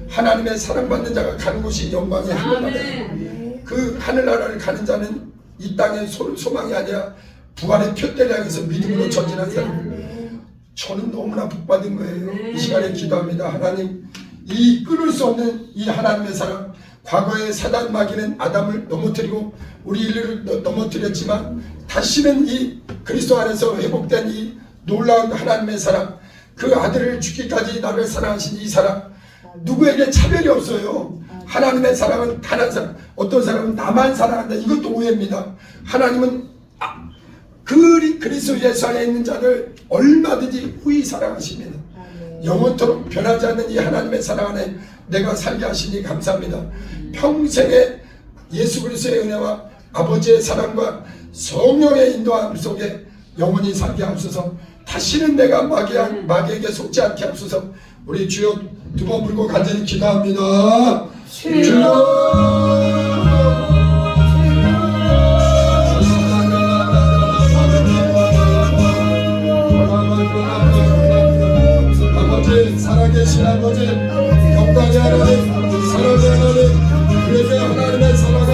하나님의 사랑받는 자가 가는 곳이 영광의 하늘나라예요. 그 하늘나라를 가는 자는 이 땅의 소망이 아니라 부활의 표대를 향해서 믿음으로 전진한 사람이에요. 저는 너무나 복받은 거예요. 이 시간에 기도합니다. 하나님, 이 끊을 수 없는 이 하나님의 사랑, 과거의 사단 마귀는 아담을 넘어뜨리고 우리 인류를 넘어뜨렸지만 다시는 이 그리스도 안에서 회복된 이 놀라운 하나님의 사랑, 그 아들을 죽기까지 나를 사랑하신 이 사랑, 누구에게 차별이 없어요. 하나님의 사랑은 단 한 사람, 어떤 사람은 나만 사랑한다, 이것도 오해입니다. 하나님은 그리스도 예수 안에 있는 자를 얼마든지 후히 사랑하십니다. 영원토록 변하지 않는 이 하나님의 사랑 안에 내가 살게 하시니 감사합니다. 평생에 예수 그리스도의 은혜와 아버지의 사랑과 성령의 인도함 속에 영원히 살게 하옵소서. 다시는 내가 마귀에게 속지 않게 하옵소서. 우리 주여 두 번 불고 간절히 기도합니다. 주여 살아계신 아버지, 영광의 하나님, 사랑의 하나님, 우리에게 하나님의 사랑을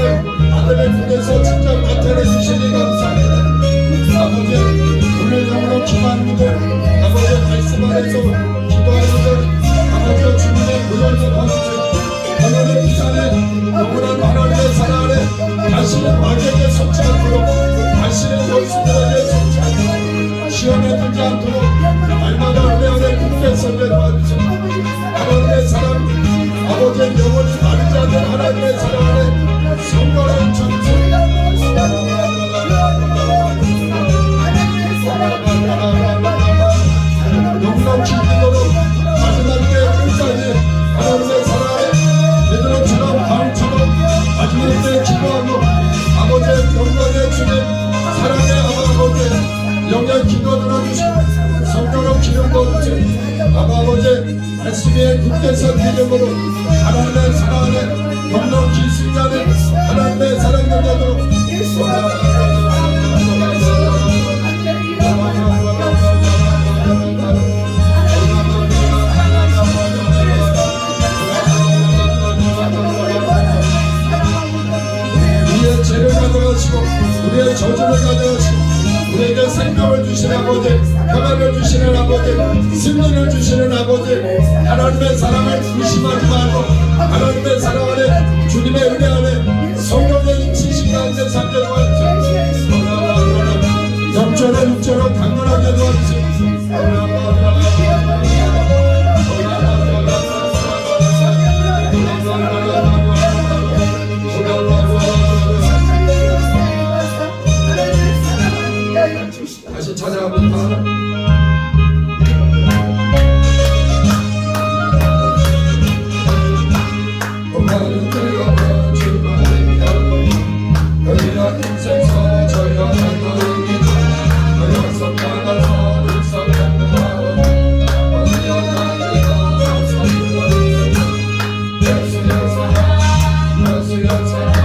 아들을 통해서 직접 나타내 주시니 감사합니다. 아버지 아버지 말씀 위에 굳게 선 믿음으로 하나님의 사랑 안에 넉넉히 승리하는 하나님의 사랑들 되도록 우리의 죄를 가져가시고 우리의 저주를 가져가시고 우리에게 생명을 주시는 아버지, 평안을 주시는 아버지, 승리를 주시는 아버지, 하나님의 사랑을 의심하지 말고 하나님의 사랑 안에 주님의 은혜 안에 성령의 지식 가운데 살게 도와주시옵소서. 영적으로 육적으로 강건하게 도와주시옵소서. 다시 찾아갑니다. 엄마는 내가 주말이야 너희가 인생서 저희가 만나기다 너희가 성장하서 일성장하고 언니가 나이가 성장하고 예수의 사랑 예수의 사랑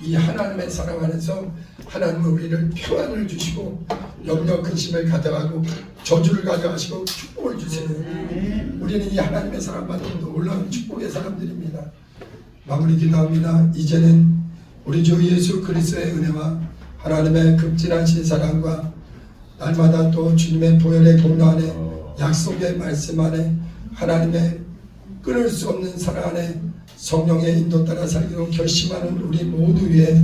이 하나님의 사랑 안에서 하나님은 우리를 평안을 주시고 염려 근심을 가져가고 저주를 가져가시고 축복을 주세요. 우리는 이 하나님의 사랑 받는 놀라운 축복의 사람들입니다. 마무리 기도합니다. 이제는 우리 주 예수 그리스도의 은혜와 하나님의 극진하신 사랑과 날마다 또 주님의 보혈의 공로 안에 약속의 말씀 안에 하나님의 끊을 수 없는 사랑 안에 성령의 인도 따라 살기로 결심하는 우리 모두 위에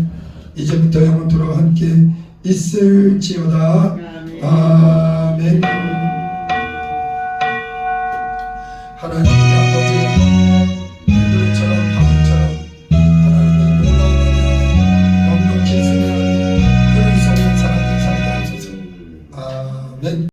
이제부터 영원토록 함께 있을지어다. 아멘.